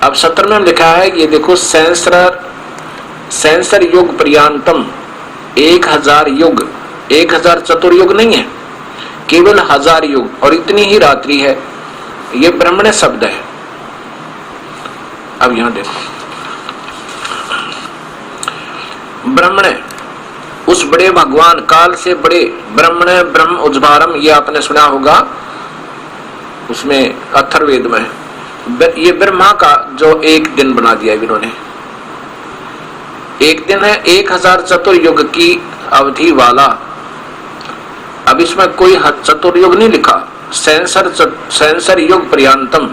अब 17वें में लिखा है, ये देखो, सेंसर युग पर्यंतम 1000 युग, 1000 चतुर्युग नहीं है, केवल 1000 युग, और इतनी ही रात्रि है। ये ब्रह्मण्य शब्द है। अब यहां देखो, ब्रह्मण्य उस बड़े भगवान, काल से बड़े ब्रह्मण्य, ब्रह्म उज्भारम, ये आपने सुना होगा, उसमें अथर्ववेद में ये ब्रह्मा का जो एक दिन बना दिया इन्होंने, एक दिन है 1000 चतुर्युग की अवधि वाला। अब इसमें कोई चतुर्युग नहीं लिखा, सेंसर युग पर्यंतम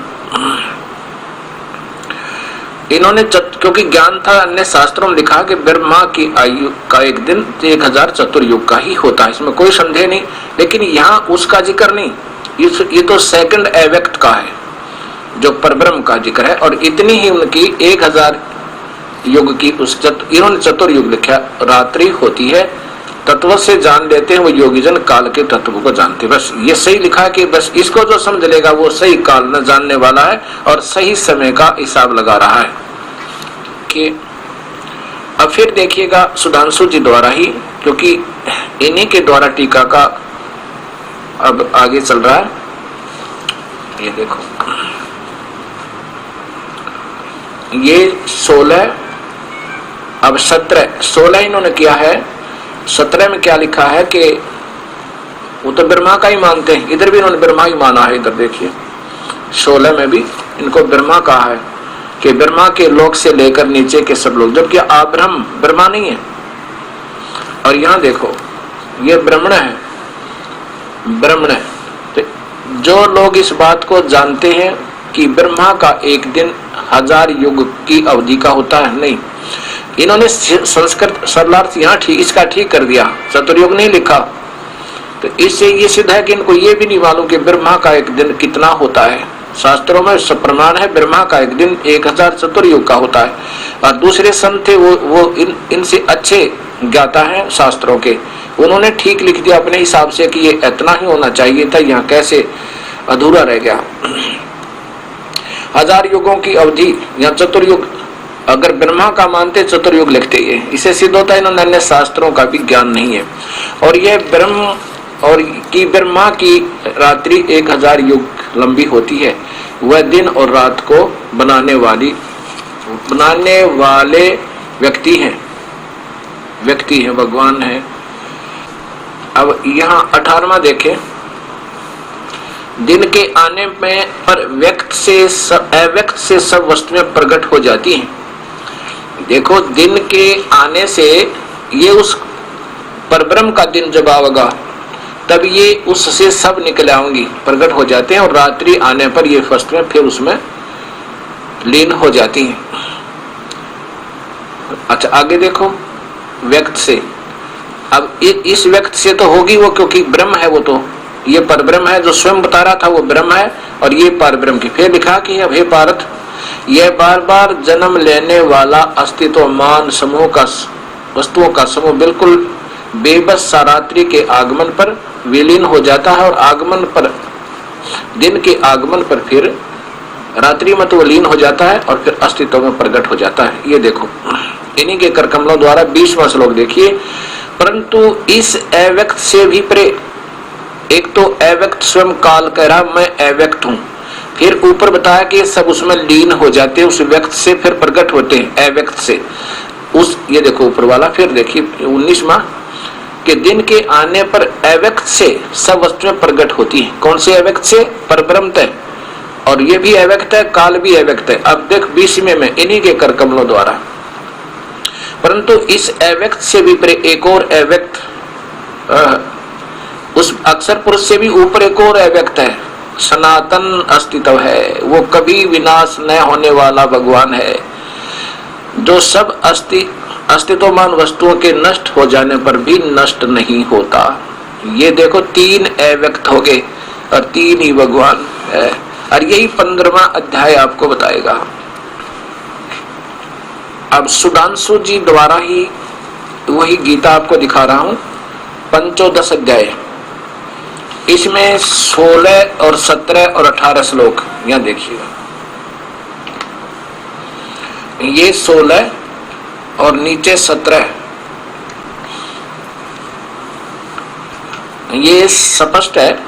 इन्होंने, क्योंकि ज्ञान था, अन्य शास्त्रों में लिखा कि ब्रह्मा की आयु का एक दिन 1000 चतुर्युग का ही होता है, इसमें कोई संदेह नहीं। लेकिन यहाँ उसका जिक्र नहीं, ये तो सेकंड एवेक्ट का है, जो परब्रह्म का जिक्र है, और इतनी ही उनकी 1000 युग की उस इन्होंने चतुर्युग लिखा, रात्रि होती है, तत्व से जान लेते हैं वो योगीजन, काल के तत्व को जानते। बस ये सही लिखा है कि बस इसको जो समझ लेगा वो सही काल न जानने वाला है और सही समय का हिसाब लगा रहा है। कि अब फिर देखिएगा सुधांशु जी द्वारा ही, क्योंकि इन्हीं के द्वारा टीका का अब आगे चल रहा है। ये देखो, ये 16, अब 16 इन्होंने किया है। 17 में क्या लिखा है कि वो तो ब्रह्मा का ही मानते हैं, इधर भी इन्होंने ब्रह्मा ही माना है। इधर देखिए 16 में भी इनको ब्रह्मा कहा है कि ब्रह्मा के लोक से लेकर नीचे के सब लोग, जबकि आब्रह्म ब्रह्मा नहीं है। और यहाँ देखो ये ब्रह्मण है, ब्रह्मण है। तो जो लोग इस बात को जानते हैं कि ब्रह्मा का एक दिन 1000 युग की अवधि का होता है, नहीं, इन्होंने संस्कृत सरलार्थ यहाँ इसका ठीक कर दिया, चतुर्युग नहीं लिखा। तो इससे ये सिद्ध है कि इनको ये भी नहीं मालूम कि ब्रह्मा का एक दिन कितना होता है। शास्त्रों में सब प्रमाण है ब्रह्मा का एक दिन 1000 चतुर्युग का होता है। और दूसरे संत थे वो इनसे अच्छे ज्ञाता है शास्त्रों के, उन्होंने ठीक लिख दिया अपने हिसाब से कि ये इतना ही होना चाहिए था, यहाँ कैसे अधूरा रह गया। 1000 युगों की अवधि या चतुर्युग, अगर ब्रह्मा का मानते चतुर्युग लिखते ये, इसे सिद्ध होता है इन्होंने अन्य शास्त्रों का भी ज्ञान नहीं है। और यह ब्रह्मा की रात्रि 1000 युग लंबी होती है। वह दिन और रात को बनाने वाले व्यक्ति हैं, भगवान है। अब यहाँ 18वां देखें, दिन के आने में पर व्यक्त से अव्यक्त से सब वस्तुएं प्रकट हो जाती हैं। देखो, दिन के आने से ये उस परब्रह्म का दिन जब आवेगा तब ये उससे सब निकल आएंगी, प्रकट हो जाते हैं, और रात्रि आने पर ये वस्तुएं फिर उसमें लीन हो जाती हैं। अच्छा, आगे देखो, व्यक्त से, अब इस व्यक्त से तो होगी वो, क्योंकि ब्रह्म है वो, तो ये परब्रह्म है, जो स्वयं बता रहा था वो ब्रह्म है, और ये परब्रह्म की। फिर लिखा कि अब हे पार्थ, यह बार बार जन्म लेने वाला अस्तित्वमान समूह का वस्तुओं का समूह बिल्कुल बेबस सा रात्रि के आगमन पर विलीन हो जाता है, और आगमन पर, दिन के आगमन पर फिर रात्रि में तो लीन हो जाता है और फिर अस्तित्व में प्रकट हो जाता है। ये देखो, इन्हीं के कर कमलों द्वारा 20वां श्लोक देखिए। परंतु इस अव्यक्त से भी परे, एक तो अव्यक्त स्वयं काल कह रहा मैं अव्यक्त हूं, फिर ऊपर बताया कि सब उसमें लीन हो जाते हैं, उस व्यक्त से फिर प्रकट होते हैं, अव्यक्त से उस, ये देखो ऊपर वाला। फिर देखिए 19वां, कि दिन के आने पर अव्यक्त से सब वस्तुएं प्रकट होती हैं। कौन से अव्यक्त से? परब्रह्म है, और ये भी अव्यक्त है, काल भी अव्यक्त है। अब देख 20वें में इन्हीं के कर कमलों द्वारा, परंतु इस अव्यक्त से भी परे एक और अव्यक्त, उस अक्षर पुरुष से भी ऊपर एक और अव्यक्त है, सनातन अस्तित्व है, वो कभी विनाश न होने वाला भगवान है, जो सब अस्तित्वमान वस्तुओं के नष्ट हो जाने पर भी नष्ट नहीं होता। ये देखो, 3 अव्यक्त हो गए और 3 ही भगवान है, और यही 15वां अध्याय आपको बताएगा। अब सुधांशु जी द्वारा ही वही गीता आपको दिखा रहा हूं, पंचोदश अध्याय, इसमें 16 और 17 और 18 श्लोक यहां देखिएगा। ये 16 और नीचे 17, ये स्पष्ट है।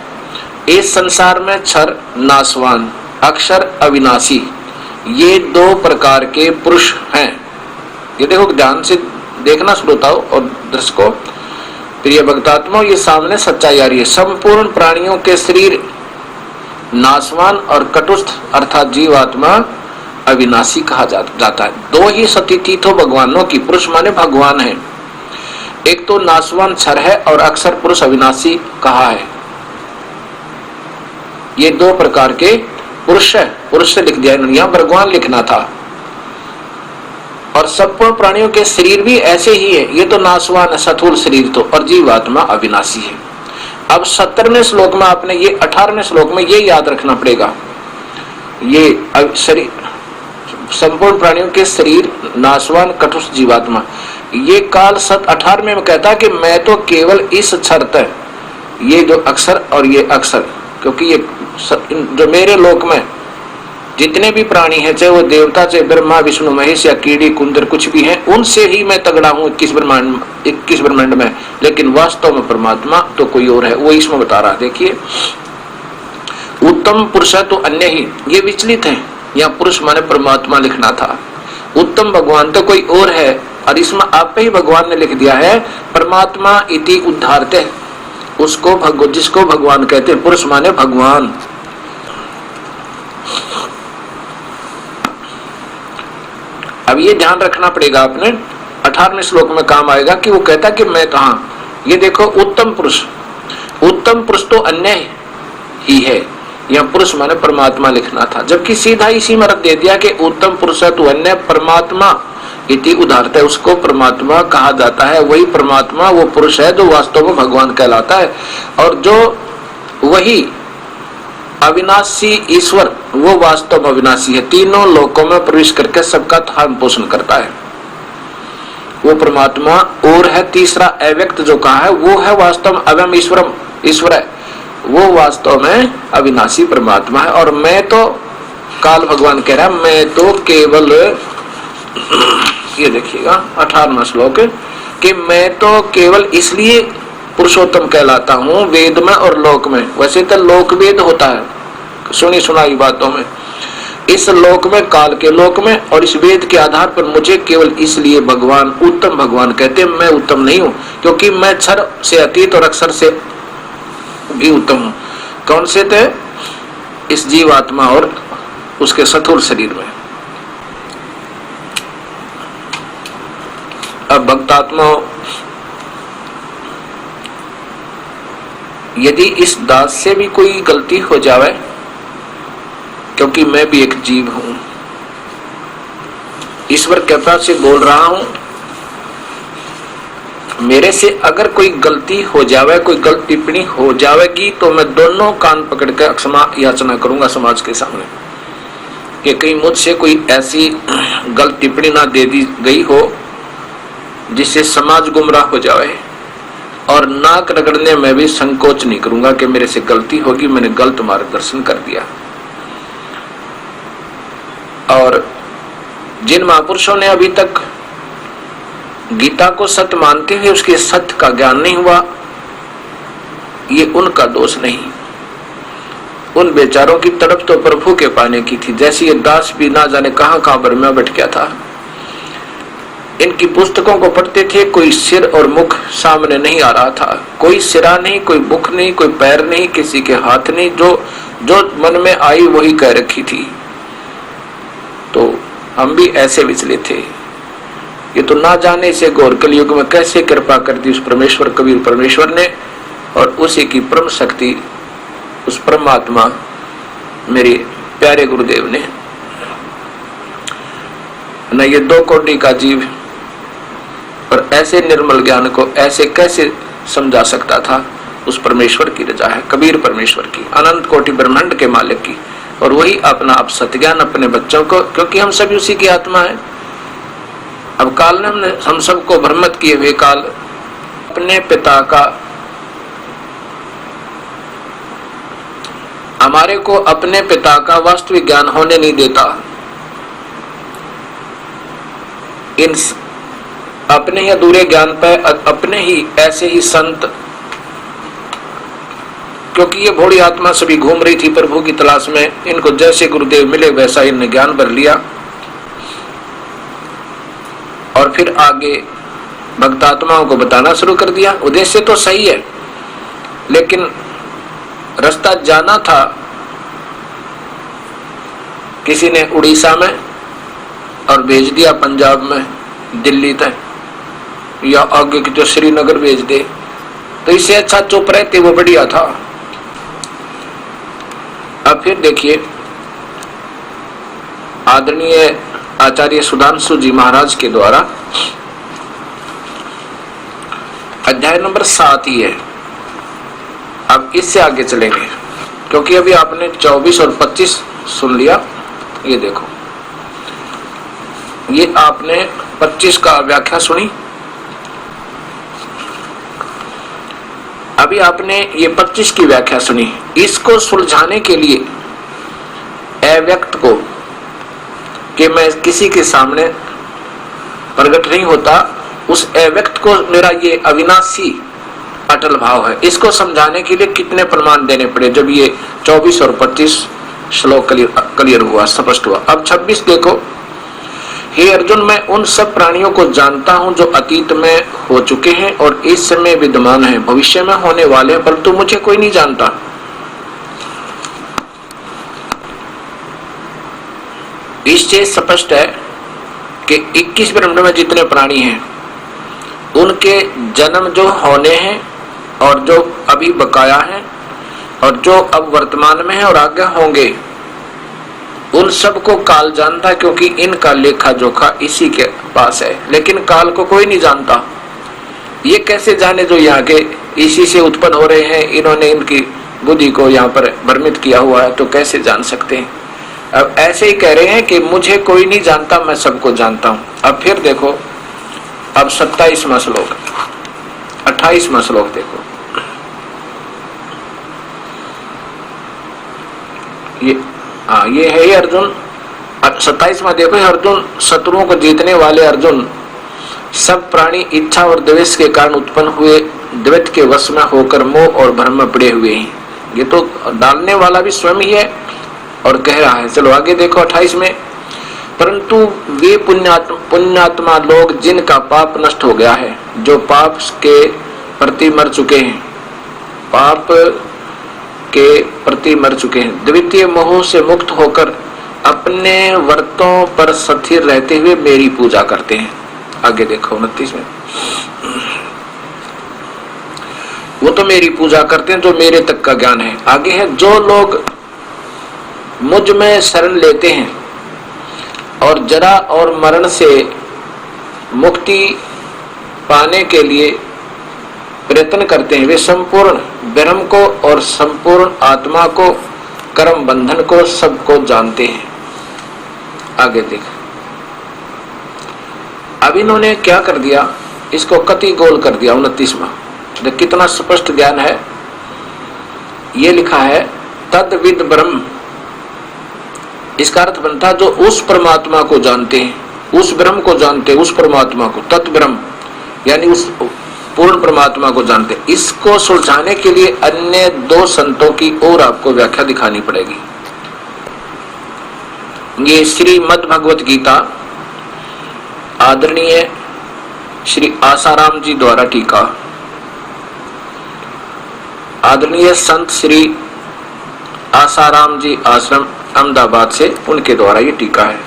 इस संसार में क्षर नाशवान, अक्षर अविनाशी, ये 2 प्रकार के पुरुष हैं। ये देखो, ध्यान से देखना श्रोताओं और दर्शकों, प्रिय भक्तात्माओं, ये सामने सच्चाई आ रही है। संपूर्ण प्राणियों के शरीर नाशवान और कटुस्थ अर्थात जीवात्मा अविनाशी कहा जाता है। 2 ही सतीतीथों भगवानों की, पुरुष माने भगवान है, एक तो नाशवान क्षर है और अक्षर पुरुष अविनाशी कहा है। ये 2 प्रकार के पुरुष है, पुरुष से लिख दिया इन्होंने, यहां भगवान लिखना था। और संपूर्ण प्राणियों के शरीर भी ऐसे ही है, ये तो नाशवान है, स्थूल शरीर तो, और जीवात्मा अविनाशी है। अब 17वें श्लोक में आपने ये 18वें श्लोक में ये याद रखना पड़ेगा, ये शरीर, संपूर्ण प्राणियों के शरीर नाशवान कटुष्ट जीवात्मा, ये काल सत 18वें में कहता कि मैं तो केवल इस क्षर, ये जो अक्षर और ये अक्षर, क्योंकि ये जो मेरे लोक में जितने भी प्राणी हैं, चाहे वो देवता, चाहे ब्रह्मा विष्णु महेश या कीड़ी कुंदर कुछ भी हैं, उनसे ही मैं तगड़ा हूं 21 ब्रह्मांड में, लेकिन वास्तव में परमात्मा तो कोई और है, वो इसमें बता रहा। देखिए, उत्तम पुरुष तो अन्य ही, ये विचलित है, यहाँ पुरुष माने परमात्मा लिखना था, उत्तम भगवान तो कोई और है, और इसमें आप ही भगवान ने लिख दिया है परमात्मा इति उद्धारते, उसको जिसको भगवान कहते हैं, पुरुष माने भगवान। अब ये ध्यान रखना पड़ेगा आपने, 18वें श्लोक में काम आएगा कि वो कहता कि मैं कहा, ये देखो उत्तम पुरुष तो अन्य ही है, या पुरुष माने परमात्मा लिखना था, जबकि सीधा इसी में रख दे दिया कि उत्तम पुरुष है तो अन्य परमात्मा इति उदाहरत है, उसको परमात्मा कहा जाता है। वही परमात्मा वो पुरुष है जो वास्तव में भगवान कहलाता है, और जो वही अविनाशी ईश्वर वो वास्तव में अविनाशी है, तीनों लोकों में प्रवेश करके सबका धारण पोषण करता है, वो परमात्मा और है। तीसरा अव्यक्त जो कहा है वो है वास्तव में अव्यम ईश्वर है, वो वास्तव में अविनाशी परमात्मा है। और मैं तो काल भगवान कह रहा है मैं तो केवल, ये देखिएगा 18वां श्लोक, कि मैं तो केवल इसलिए पुरुषोत्तम कहलाता हूं वेद में और लोक में। वैसे तो लोक वेद होता है सुनी सुनाई बातों में, इस लोक में, काल के लोक में, और इस वेद के आधार पर मुझे केवल इसलिए भगवान उत्तम भगवान कहते हैं। मैं उत्तम नहीं हूं क्योंकि मैं क्षर से अतीत और अक्षर से भी उत्तम हूं। कौन से थे? इस जीवात्मा और उसके स्थूल शरीर में। अब भक्तात्मा, यदि इस दास से भी कोई गलती हो जावे, क्योंकि मैं भी एक जीव हूं, ईश्वर कृपा से बोल रहा हूं, मेरे से अगर कोई गलती हो जावे, कोई गलत टिप्पणी हो जावेगी, तो मैं दोनों कान पकड़ कर क्षमा याचना करूंगा समाज के सामने कि कहीं मुझसे कोई ऐसी गलत टिप्पणी ना दे दी गई हो जिससे समाज गुमराह हो जाए। और नाक रगड़ने में भी संकोच नहीं करूंगा कि मेरे से गलती होगी, मैंने गलत मार्गदर्शन कर दिया। और जिन महापुरुषों ने अभी तक गीता को सत्य मानते हुए उसके सत्य का ज्ञान नहीं हुआ, ये उनका दोष नहीं। उन बेचारों की तड़प तो प्रभु के पाने की थी, जैसे ये दास भी ना जाने कहां कहां पर मैं बैठ गया था। इनकी पुस्तकों को पढ़ते थे, कोई सिर और मुख सामने नहीं आ रहा था, कोई सिरा नहीं, कोई मुख नहीं, कोई पैर नहीं, किसी के हाथ नहीं, जो मन में आई वही कह रखी थी। तो हम भी ऐसे विचले थे। ये तो ना जाने से घोर कलयुग में कैसे कृपा कर दी उस परमेश्वर कबीर परमेश्वर ने, और उसी की परम शक्ति उस परमात्मा मेरे प्यारे गुरुदेव ने। न ये दो कोटि का जीव और ऐसे निर्मल ज्ञान को ऐसे कैसे समझा सकता था? उस परमेश्वर की रजा है, कबीर परमेश्वर की, अनंत कोटि ब्रह्मांड के मालिक की। और वही अपना आप सत्य ज्ञान अपने बच्चों को, क्योंकि हम सभी उसी की आत्मा है। अब काल ने हम सबको भ्रमित किए हुए, काल अपने पिता का, हमारे को अपने पिता का वास्तविक ज्ञान होने नहीं देता। इन अपने ही अधूरे ज्ञान पर अपने ही ऐसे ही संत, क्योंकि ये भोली आत्मा सभी घूम रही थी प्रभु की तलाश में, इनको जैसे गुरुदेव मिले वैसा इन्होंने ज्ञान भर लिया। और फिर आगे भक्तात्माओं को बताना शुरू कर दिया। उद्देश्य तो सही है, लेकिन रास्ता जाना था किसी ने उड़ीसा में और भेज दिया पंजाब में, दिल्ली तक, या आगे की तो श्रीनगर भेज दे, तो इससे अच्छा चुप रहते वो बढ़िया था। अब फिर देखिए, आदरणीय आचार्य सुधांशु जी महाराज के द्वारा अध्याय नंबर 7 ही है। अब इससे आगे चलेंगे, क्योंकि अभी आपने 24 और 25 सुन लिया। ये देखो, ये आपने 25 का व्याख्या सुनी, अभी आपने ये 25 की व्याख्या सुनी। इसको सुलझाने के लिए अव्यक्त को, कि मैं किसी के सामने प्रकट नहीं होता, उस अव्यक्त को मेरा ये अविनाशी अटल भाव है, इसको समझाने के लिए कितने प्रमाण देने पड़े, जब ये 24 और 25 श्लोक क्लियर हुआ, स्पष्ट हुआ। अब 26 देखो, हे अर्जुन, मैं उन सब प्राणियों को जानता हूं जो अतीत में हो चुके हैं और इस समय विद्यमान हैं, भविष्य में होने वाले हैं, परंतु मुझे कोई नहीं जानता। इससे स्पष्ट है कि 21 ब्रह्मांड में जितने प्राणी हैं उनके जन्म जो होने हैं और जो अभी बकाया है और जो अब वर्तमान में है और आगे होंगे, उन सब को काल जानता है, क्योंकि इनका लेखा जोखा इसी के पास है। लेकिन काल को कोई नहीं जानता। ये कैसे जाने जो यहाँ के इसी से उत्पन्न हो रहे हैं, इन्होंने इनकी बुद्धि को यहाँ पर भ्रमित किया हुआ है, तो कैसे जान सकते हैं? अब ऐसे ही कह रहे हैं कि मुझे कोई नहीं जानता, मैं सबको जानता हूं। अब फिर देखो, अब 27वां श्लोक, 28वां श्लोक देखो, ये हाँ ये है ही अर्जुन। 27वां देखो, अर्जुन शत्रुओं को जीतने वाले अर्जुन, सब प्राणी इच्छा और द्वेष के कारण उत्पन्न हुए द्वैत के वश में होकर मोह और भ्रम में पड़े हुए हैं। ये तो डालने वाला भी स्वयं ही है और कह रहा है। चलो आगे देखो 28 में, परंतु वे पुण्यात्मा लोग जिनका पाप नष्ट हो गया है, जो पाप के प्रति मर चुके हैं, पाप के प्रति मर चुके हैं, द्वितीय मोह से मुक्त होकर अपने व्रतों पर स्थिर रहते हुए मेरी पूजा करते हैं। आगे देखो 29 में, वो तो मेरी पूजा करते हैं जो मेरे तक का ज्ञान है। आगे है, जो लोग मुझ में शरण लेते हैं और जरा और मरण से मुक्ति पाने के लिए प्रयत्न करते हैं, वे संपूर्ण ब्रह्म को और संपूर्ण आत्मा को, कर्म बंधन को, सबको जानते हैं। आगे देख, अब इन्होंने क्या कर दिया, इसको कति गोल कर दिया। 29वां देख कितना स्पष्ट ज्ञान है। ये लिखा है तद्विद ब्रह्म, इसका अर्थ बनता है जो उस परमात्मा को जानते हैं, उस ब्रह्म को जानते हैं, उस परमात्मा को, तत् ब्रह्म यानी उस पूर्ण परमात्मा को जानते हैं। इसको सुलझाने के लिए अन्य दो संतों की और आपको व्याख्या दिखानी पड़ेगी। ये श्रीमद् भगवत गीता आदरणीय श्री आसाराम जी द्वारा टीका, आदरणीय संत श्री आसाराम जी आश्रम अहमदाबाद से, उनके द्वारा ये टीका है।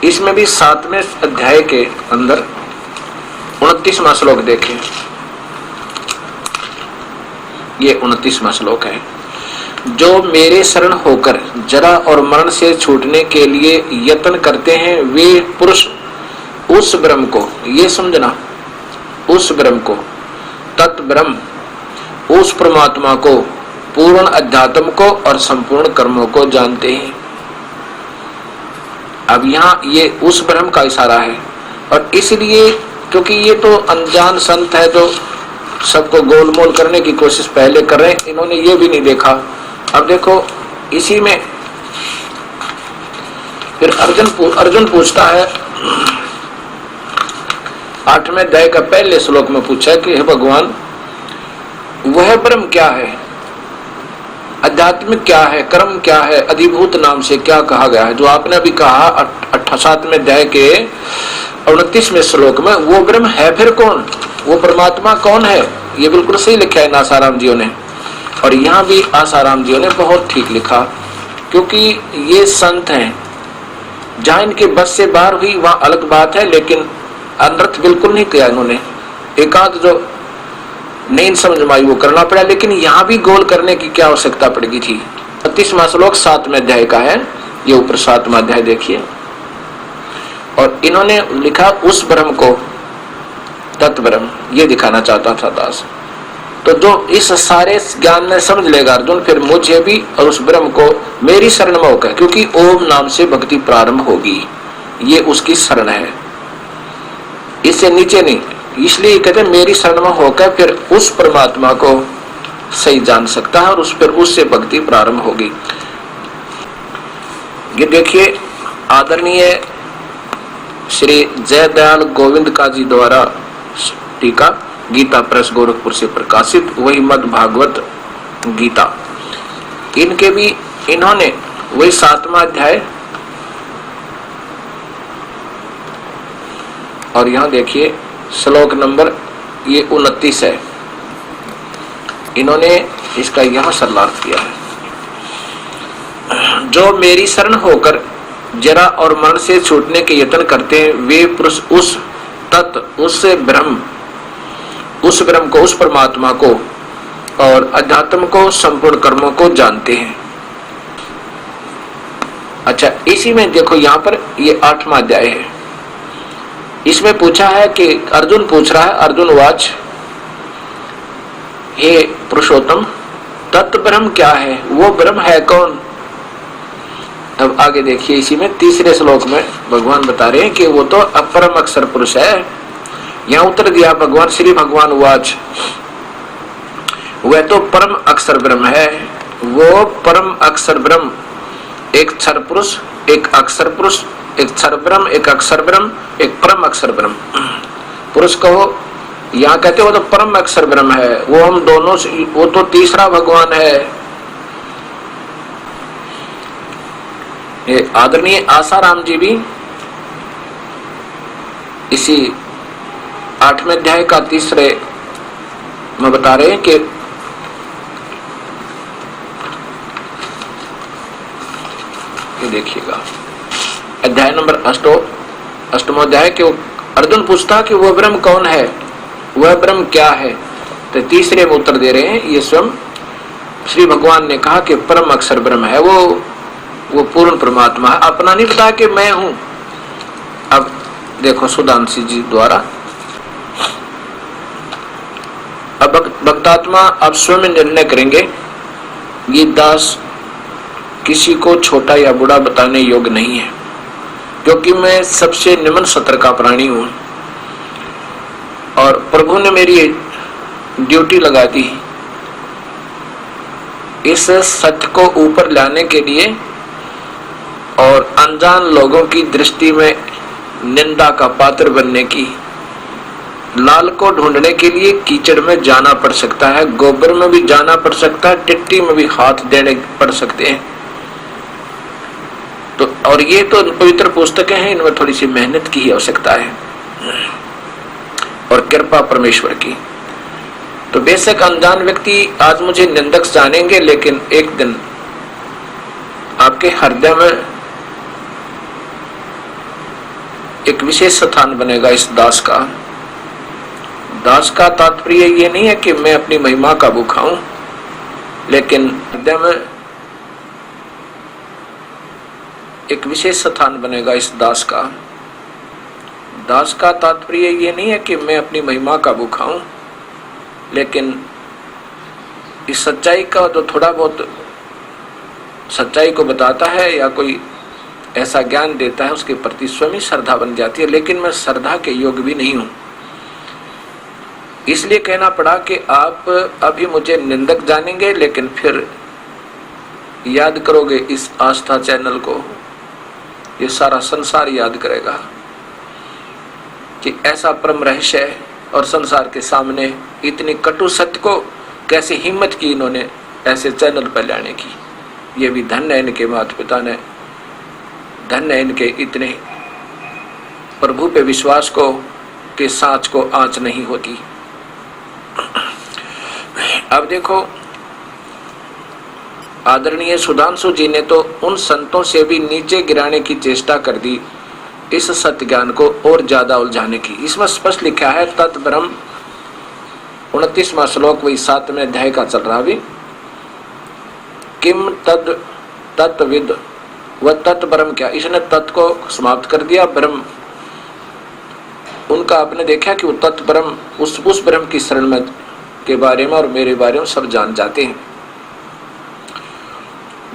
इसमें भी 7वें अध्याय के अंदर 29वां श्लोक देखें। ये 29वां श्लोक है, जो मेरे शरण होकर जरा और मरण से छूटने के लिए यत्न करते हैं, वे पुरुष उस ब्रह्म को, ये समझना, उस ब्रह्म को, तत् ब्रह्म, उस परमात्मा को, पूर्ण अध्यात्म को और संपूर्ण कर्मों को जानते हैं। अब यहाँ ये उस ब्रह्म का इशारा है, और इसलिए क्योंकि ये तो अनजान संत है, तो सबको गोलमोल करने की कोशिश पहले कर रहे हैं, इन्होंने ये भी नहीं देखा। अब देखो इसी में फिर अर्जुन पूछता है, 8वें अध्याय का पहले श्लोक में पूछा है कि हे भगवान, वह ब्रह्म क्या है, अध्यात्मिक क्या है, कर्म क्या है, अधिभूत नाम से क्या कहा गया है। जो आपने अभी कहा 7वें अध्याय के 29वें श्लोक में, वो ब्रह्म है फिर कौन, वो परमात्मा कौन है, ये बिल्कुल सही लिखा है आसाराम जियों ने। और यहाँ भी आसाराम जियों ने बहुत ठीक लिखा, क्योंकि ये संत हैं, जहां इनके बस से बाहर हुई वहां अलग बात है, लेकिन अनर्थ बिल्कुल नहीं किया इन्होंने। एकांत जो नहीं समझ में आई वो करना पड़ा, लेकिन यहाँ भी गोल करने की क्या आवश्यकता पड़ेगी थी। 32वां श्लोक 7वें अध्याय का है, ये ऊपर 7वां अध्याय देखिए। और इन्होंने लिखा उस ब्रह्म को, तत् ब्रह्म, ये दिखाना चाहता था दास। तो जो इस सारे ज्ञान में समझ लेगा अर्जुन, फिर मुझे भी और उस ब्रह्म को मेरी शरण में होकर, क्योंकि ओम नाम से भक्ति प्रारंभ होगी, ये उसकी शरण है, इससे नीचे नहीं। इसलिए कहते हैं मेरी शरण में होकर फिर उस परमात्मा को सही जान सकता है, और उस पर उससे भक्ति प्रारंभ होगी। ये देखिए आदरणीय श्री जयदयाल गोविंद का जी द्वारा टीका, गीता प्रेस गोरखपुर से प्रकाशित, वही मद भागवत गीता। इनके भी इन्होंने वही 7वां अध्याय, और यहां देखिए श्लोक नंबर ये 29 है, इन्होंने इसका यहां सरलार्थ किया है। जो मेरी शरण होकर जरा और मरण से छूटने के यत्न करते हैं, वे पुरुष उस तत्, उस ब्रह्म, उस ब्रह्म को, उस परमात्मा को और अध्यात्म को, संपूर्ण कर्मों को जानते हैं। अच्छा, इसी में देखो यहाँ पर ये 8वां अध्याय है, इसमें पूछा है कि अर्जुन पूछ रहा है, अर्जुन वाच, हे पुरुषोत्तम, तत् ब्रह्म क्या है, वो ब्रह्म है कौन। अब आगे देखिए इसी में 3रे श्लोक में भगवान बता रहे हैं कि वो तो अपरम अक्षर पुरुष है। यहाँ उत्तर दिया भगवान श्री भगवान वाच, वह तो परम अक्षर ब्रह्म है, वो परम अक्षर ब्रह्म एक क्षर पुरुष, एक अक्षर पुरुष, एक क्षर ब्रह्म, एक अक्षर ब्रह्म, एक परम अक्षर ब्रह्म। पुरुष कहो, यहाँ कहते हो तो परम अक्षर ब्रह्म है, वो हम दोनों से, वो तो तीसरा भगवान है। ये आदरणीय आसाराम जी भी इसी 8वें अध्याय का तीसरे में बता रहे हैं कि ये देखिएगा अध्याय नंबर 8वां अध्याय के अर्जुन पूछता कि वह ब्रह्म कौन है, वह ब्रह्म क्या है, तो तीसरे में उत्तर दे रहे हैं ये स्वयं श्री भगवान ने कहा कि परम अक्षर ब्रह्म है, वो पूर्ण परमात्मा है। अपना नहीं बताया कि मैं हूं। अब देखो सुधांशु जी द्वारा, अब भक्तात्मा अब स्वयं निर्णय करेंगे। ये दास किसी को छोटा या बड़ा बताने योग्य नहीं है, क्योंकि मैं सबसे निम्न सत्र का प्राणी हूं और प्रभु ने मेरी ड्यूटी लगा दी इस सत्य को ऊपर लाने के लिए और अनजान लोगों की दृष्टि में निंदा का पात्र बनने की। लाल को ढूंढने के लिए कीचड़ में जाना पड़ सकता है, गोबर में भी जाना पड़ सकता है, टिट्टी में भी हाथ देने पड़ सकते हैं। तो और ये तो पवित्र पुस्तकें हैं, इनमें थोड़ी सी मेहनत की ही आवश्यकता है और कृपा परमेश्वर की। तो बेशक अनजान व्यक्ति आज मुझे निंदक जानेंगे, लेकिन एक दिन आपके हृदय में एक विशेष स्थान बनेगा इस दास का। दास का तात्पर्य ये नहीं है कि मैं अपनी महिमा का भूखा हूं, लेकिन हृदय में एक विशेष स्थान बनेगा इस दास का। दास का तात्पर्य ये नहीं है कि मैं अपनी महिमा का भूखा हूं, लेकिन इस सच्चाई का जो थोड़ा बहुत सच्चाई को बताता है या कोई ऐसा ज्ञान देता है, उसके प्रति स्वयं ही श्रद्धा बन जाती है। लेकिन मैं श्रद्धा के योग्य भी नहीं हूं, इसलिए कहना पड़ा कि आप अभी मुझे निंदक जानेंगे, लेकिन फिर याद करोगे इस आस्था चैनल को, ये सारा संसार याद करेगा कि ऐसा परम रहस्य है और संसार के सामने इतनी कटु सत्य को कैसे हिम्मत की इन्होंने ऐसे चैनल पर लाने की। ये भी धन्य है इनके माता पिता ने, धन्य है इनके इतने प्रभु पे विश्वास को कि सांच को आंच नहीं होती। अब देखो आदरणीय सुधांशु जी ने तो उन संतों से भी नीचे गिराने की चेष्टा कर दी इस सत्य ज्ञान को और ज्यादा उलझाने की। इसमें स्पष्ट लिखा है तत् ब्रह्म, 29वां श्लोक वही 7वें अध्याय का चल रहा भी, किम तद तत्विद, वह तत् ब्रह्म क्या। इसने तत् को समाप्त कर दिया, ब्रह्म उनका आपने देखा कि वो तत् ब्रह्म उस ब्रह्म की शरण में के बारे में और मेरे बारे में सब जान जाते हैं।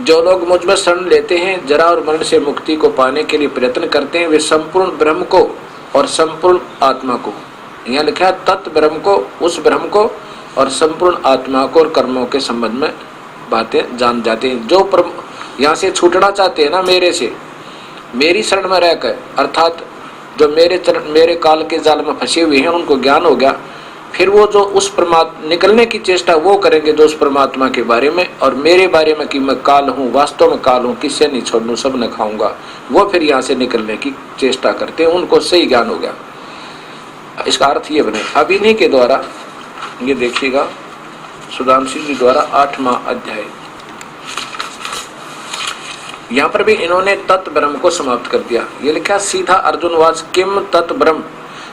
जो लोग मुझ में शरण लेते हैं, जरा और मरण से मुक्ति को पाने के लिए प्रयत्न करते हैं, वे संपूर्ण ब्रह्म को और संपूर्ण आत्मा को, यहाँ लिखा है तत् ब्रह्म को, उस ब्रह्म को और संपूर्ण आत्मा को और कर्मों के संबंध में बातें जान जाते हैं। जो यहाँ से छूटना चाहते हैं ना मेरे से, मेरी शरण में रहकर, अर्थात जो मेरे काल के जाल में फंसे हुए हैं, उनको ज्ञान हो गया, फिर वो जो उस परमात्मा निकलने की चेष्टा वो करेंगे जो उस परमात्मा के बारे में और मेरे बारे में कि मैं काल हूँ, वास्तव में काल हूँ, किससे नहीं छोड़ दूँ, सब न खाऊंगा, वो फिर यहाँ से निकलने की चेष्टा करते हैं। उनको सही ज्ञान हो गया। इसका अर्थ ये बने। अब इन्हीं के द्वारा ये देखिएगा सुधांशु जी द्वारा 8वां अध्याय, यहाँ पर भी इन्होंने तत् ब्रह्म को समाप्त कर दिया। ये लिखा सीधा अर्जुन वाच किम तत् ब्रह्म,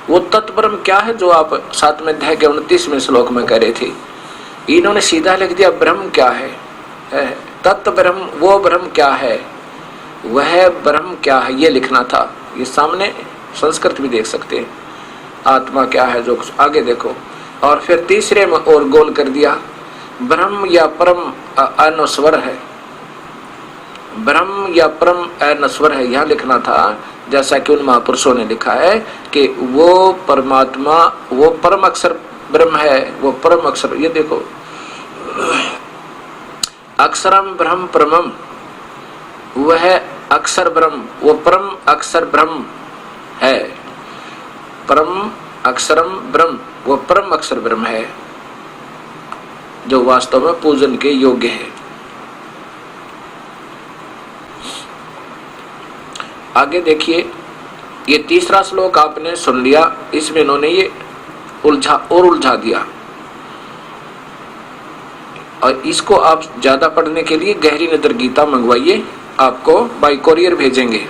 वो तत् ब्रह्म क्या है जो आप 7वें अध्याय के 29वें श्लोक में कह रहे थे। इन्होंने सीधा लिख दिया ब्रह्म क्या है, तत् ब्रह्म, वो ब्रह्म क्या है, वह ब्रह्म क्या है, ये लिखना था। ये सामने संस्कृत भी देख सकते हैं, आत्मा क्या है जो आगे देखो। और फिर तीसरे में और गोल कर दिया, ब्रह्म या परम अनस्वर है, ब्रह्म या परम अनस्वर है, यह लिखना था। जैसा कि उन महापुरुषों ने लिखा है कि वो परमात्मा, वो परम अक्षर ब्रह्म है, वो परम अक्षर, ये देखो अक्षरम ब्रह्म परमम, वह अक्षर ब्रह्म, वो परम अक्षर ब्रह्म है। परम अक्षरम ब्रह्म, वो परम अक्षर ब्रह्म है जो वास्तव में पूजन के योग्य है। आगे देखिए, ये तीसरा श्लोक आपने सुन लिया, इसमें इन्होंने ये उलझा दिया, और इसको आप ज्यादा पढ़ने के लिए गहरी नजर गीता मंगवाइए, आपको बाय कोरियर भेजेंगे।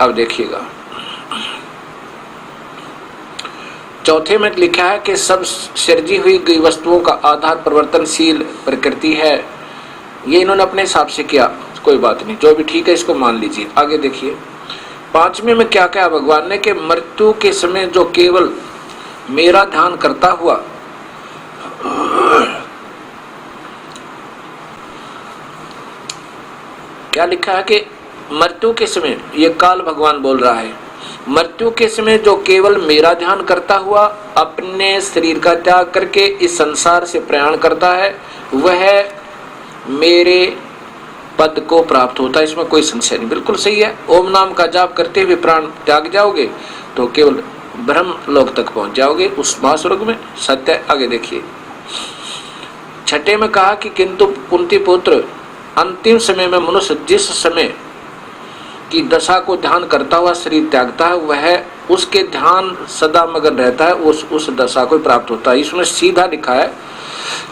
अब देखिएगा, चौथे में लिखा है कि सब सृजी हुई गई वस्तुओं का आधार परिवर्तनशील प्रकृति है। ये इन्होंने अपने हिसाब से किया, कोई बात नहीं, जो भी ठीक है इसको मान लीजिए। आगे देखिए, पांचवें में क्या कहा भगवान ने कि मृत्यु के समय जो केवल मेरा ध्यान करता हुआ क्या लिखा है कि मृत्यु के समय, ये काल भगवान बोल रहा है, मृत्यु के समय जो केवल मेरा ध्यान करता हुआ अपने शरीर का त्याग करके इस संसार से प्रयाण करता है, वह मेरे पद को प्राप्त होता है। इसमें कोई संशय नहीं, बिल्कुल सही है। ओम नाम का जाप करते हुए प्राण त्याग जाओगे तो केवल ब्रह्म लोक तक पहुंच जाओगे, उस महास्वर्ग में। सत्य। आगे देखिए, छठे में कहा कि किंतु कुंती पुत्र, अंतिम समय में मनुष्य जिस समय की दशा को ध्यान करता हुआ शरीर त्यागता है, वह उसके ध्यान सदा मगन रहता है, उस दशा को प्राप्त होता है। इसमें सीधा लिखा है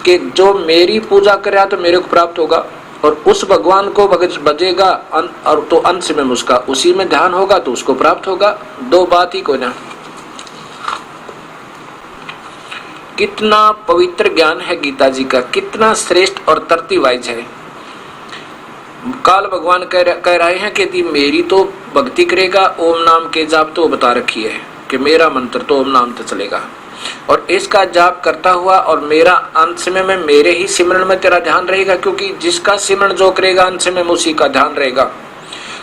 कि जो मेरी पूजा करे तो मेरे को प्राप्त होगा, और उस भगवान को बजेगा और तो अंश में उसका उसी में ध्यान होगा तो उसको प्राप्त होगा। दो बात ही कोई ना। कितना पवित्र ज्ञान है गीता जी का, कितना श्रेष्ठ और तरती वाइज है। काल भगवान कह रहे हैं कि यदि मेरी तो भक्ति करेगा, ओम नाम के जाप तो बता रखी है कि मेरा मंत्र तो ओम नाम तो चलेगा, और इसका जाप करता हुआ और मेरा अंत समय में मेरे ही सिमरण में तेरा ध्यान रहेगा, क्योंकि जिसका सिमरण जो करेगा अंत समय में उसी का ध्यान रहेगा,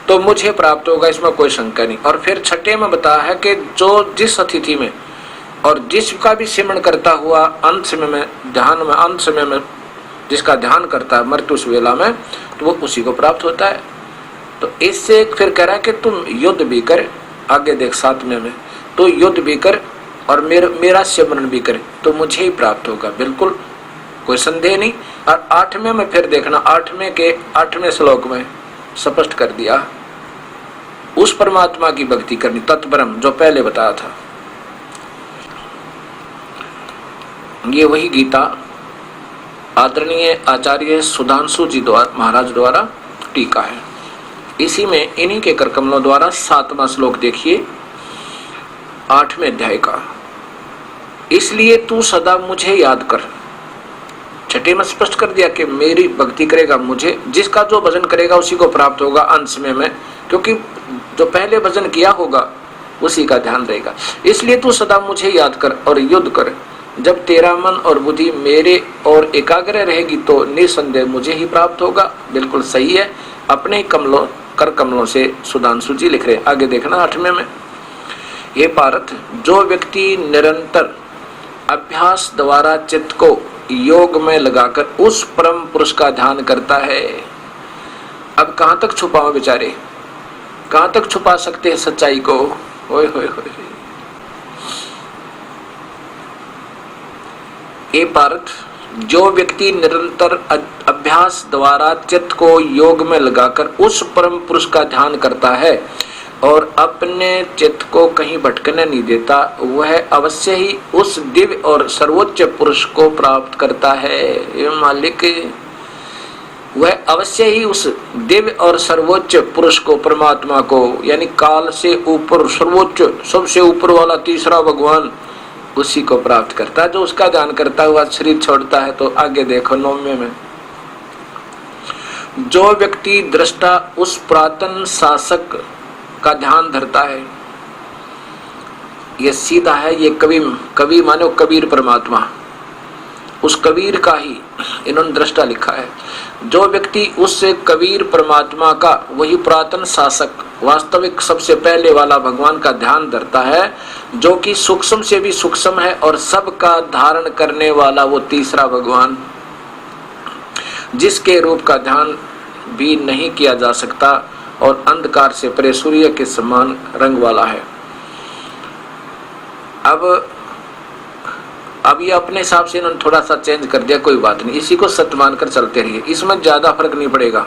तो मुझे प्राप्त होगा, इसमें कोई शंका नहीं। और फिर छठे में बताया है कि जो जिस अतिथि में और जिसका भी सिमरण करता हुआ अंत समय में ध्यान में, अंत समय में जिसका ध्यान करता है मृत्यु वेला में, तो वो उसी को प्राप्त होता है। तो इससे फिर कह रहा है कि तुम युद्ध भी कर, आगे देख 7वें में, तो युद्ध भी कर और मेरा सिमरण भी करे तो मुझे ही प्राप्त होगा, बिल्कुल कोई संदेह नहीं। और 8वें में फिर देखना, 8वें श्लोक में स्पष्ट कर दिया, उस परमात्मा की भक्ति करनी, तत्ब्रह्म, जो पहले बताया था। ये वही गीता आदरणीय आचार्य सुधांशु जी महाराज द्वारा टीका है। इसी में इन्हीं के कर कमलों द्वारा 7वां श्लोक देखिए 8वें अध्याय का, इसलिए तू सदा मुझे याद कर। छठे में स्पष्ट कर दिया कि मेरी भक्ति करेगा मुझे, जिसका जो भजन करेगा उसी को प्राप्त होगा अंश में, क्योंकि जो पहले भजन किया होगा उसी का ध्यान रहेगा। इसलिए तू सदा मुझे याद कर और युद्ध कर। जब तेरा मन और बुद्धि मेरे और एकाग्र रहेगी तो निसंदेह मुझे ही प्राप्त होगा। बिल्कुल सही है, अपने कर कमलों से सुधांशु जी लिख रहे। आगे देखना 8वें में, ये पार्थ, जो व्यक्ति निरंतर अभ्यास द्वारा चित्त को योग में लगाकर उस परम पुरुष का ध्यान करता है। अब कहां तक छुपाओ बेचारे, कहां तक छुपा सकते हैं सच्चाई को। ओए होए होए, ये पार्थ, जो व्यक्ति निरंतर अभ्यास द्वारा चित्त को योग में लगाकर उस परम पुरुष का ध्यान करता है और अपने चित्त को कहीं भटकने नहीं देता, वह अवश्य ही उस दिव्य और सर्वोच्च पुरुष को प्राप्त करता है। ये मालिक, वह अवश्य ही उस दिव्य और सर्वोच्च पुरुष को, परमात्मा को, यानी काल से ऊपर सर्वोच्च सबसे ऊपर वाला तीसरा भगवान, उसी को प्राप्त करता है। जो उसका ध्यान करता हुआ शरीर छोड़ता है। तो आगे देखो 9वें में, जो व्यक्ति दृष्टा उस पुरातन शासक का ध्यान धरता है, ये सीधा है, ये कवि मानो कबीर परमात्मा, उस कबीर का ही इन्होंने दृष्टा लिखा है। जो व्यक्ति उस कबीर परमात्मा का, वही पुरातन शासक, वास्तविक सबसे पहले वाला भगवान का ध्यान धरता है, जो कि सूक्ष्म से भी सूक्ष्म है और सबका धारण करने वाला वो तीसरा भगवान, जिसके रूप का ध्यान भी नहीं किया जा सकता और अंधकार से परे सूर्य के समान रंग वाला है। अब ये अपने हिसाब से इन्होंने थोड़ा सा चेंज कर दिया, कोई बात नहीं, इसी को सत्य मानकर चलते रहिए, इसमें ज्यादा फर्क नहीं पड़ेगा।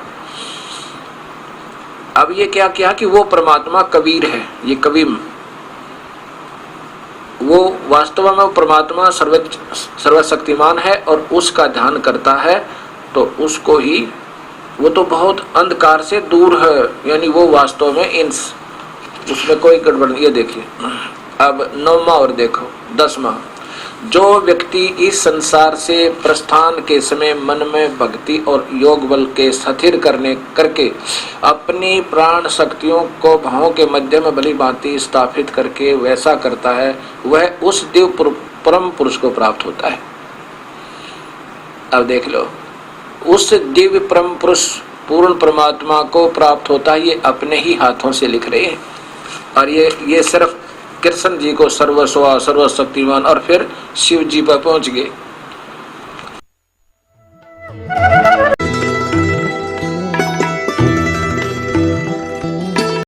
अब ये क्या किया कि वो परमात्मा कबीर है, ये कवि, वो वास्तव में वो परमात्मा सर्वशक्तिमान है और उसका ध्यान करता है तो उसको ही, वो तो बहुत अंधकार से दूर है, यानी वो वास्तव में उसमें कोई गड़बड़ नहीं। ये देखिए अब 9वां और देखो 10वां, जो व्यक्ति इस संसार से प्रस्थान के समय मन में भक्ति और योग बल के स्थिर करके अपनी प्राण शक्तियों को भावों के मध्य में भली भांति स्थापित करके वैसा करता है, वह उस दिव्य परम पुरुष को प्राप्त होता है। अब देख लो, उस दिव्य परम पुरुष पूर्ण परमात्मा को प्राप्त होता है, ये अपने ही हाथों से लिख रहे हैं। और ये सिर्फ कृष्ण जी को सर्वस्व सर्वशक्तिमान और फिर शिव जी पर पहुंच गए।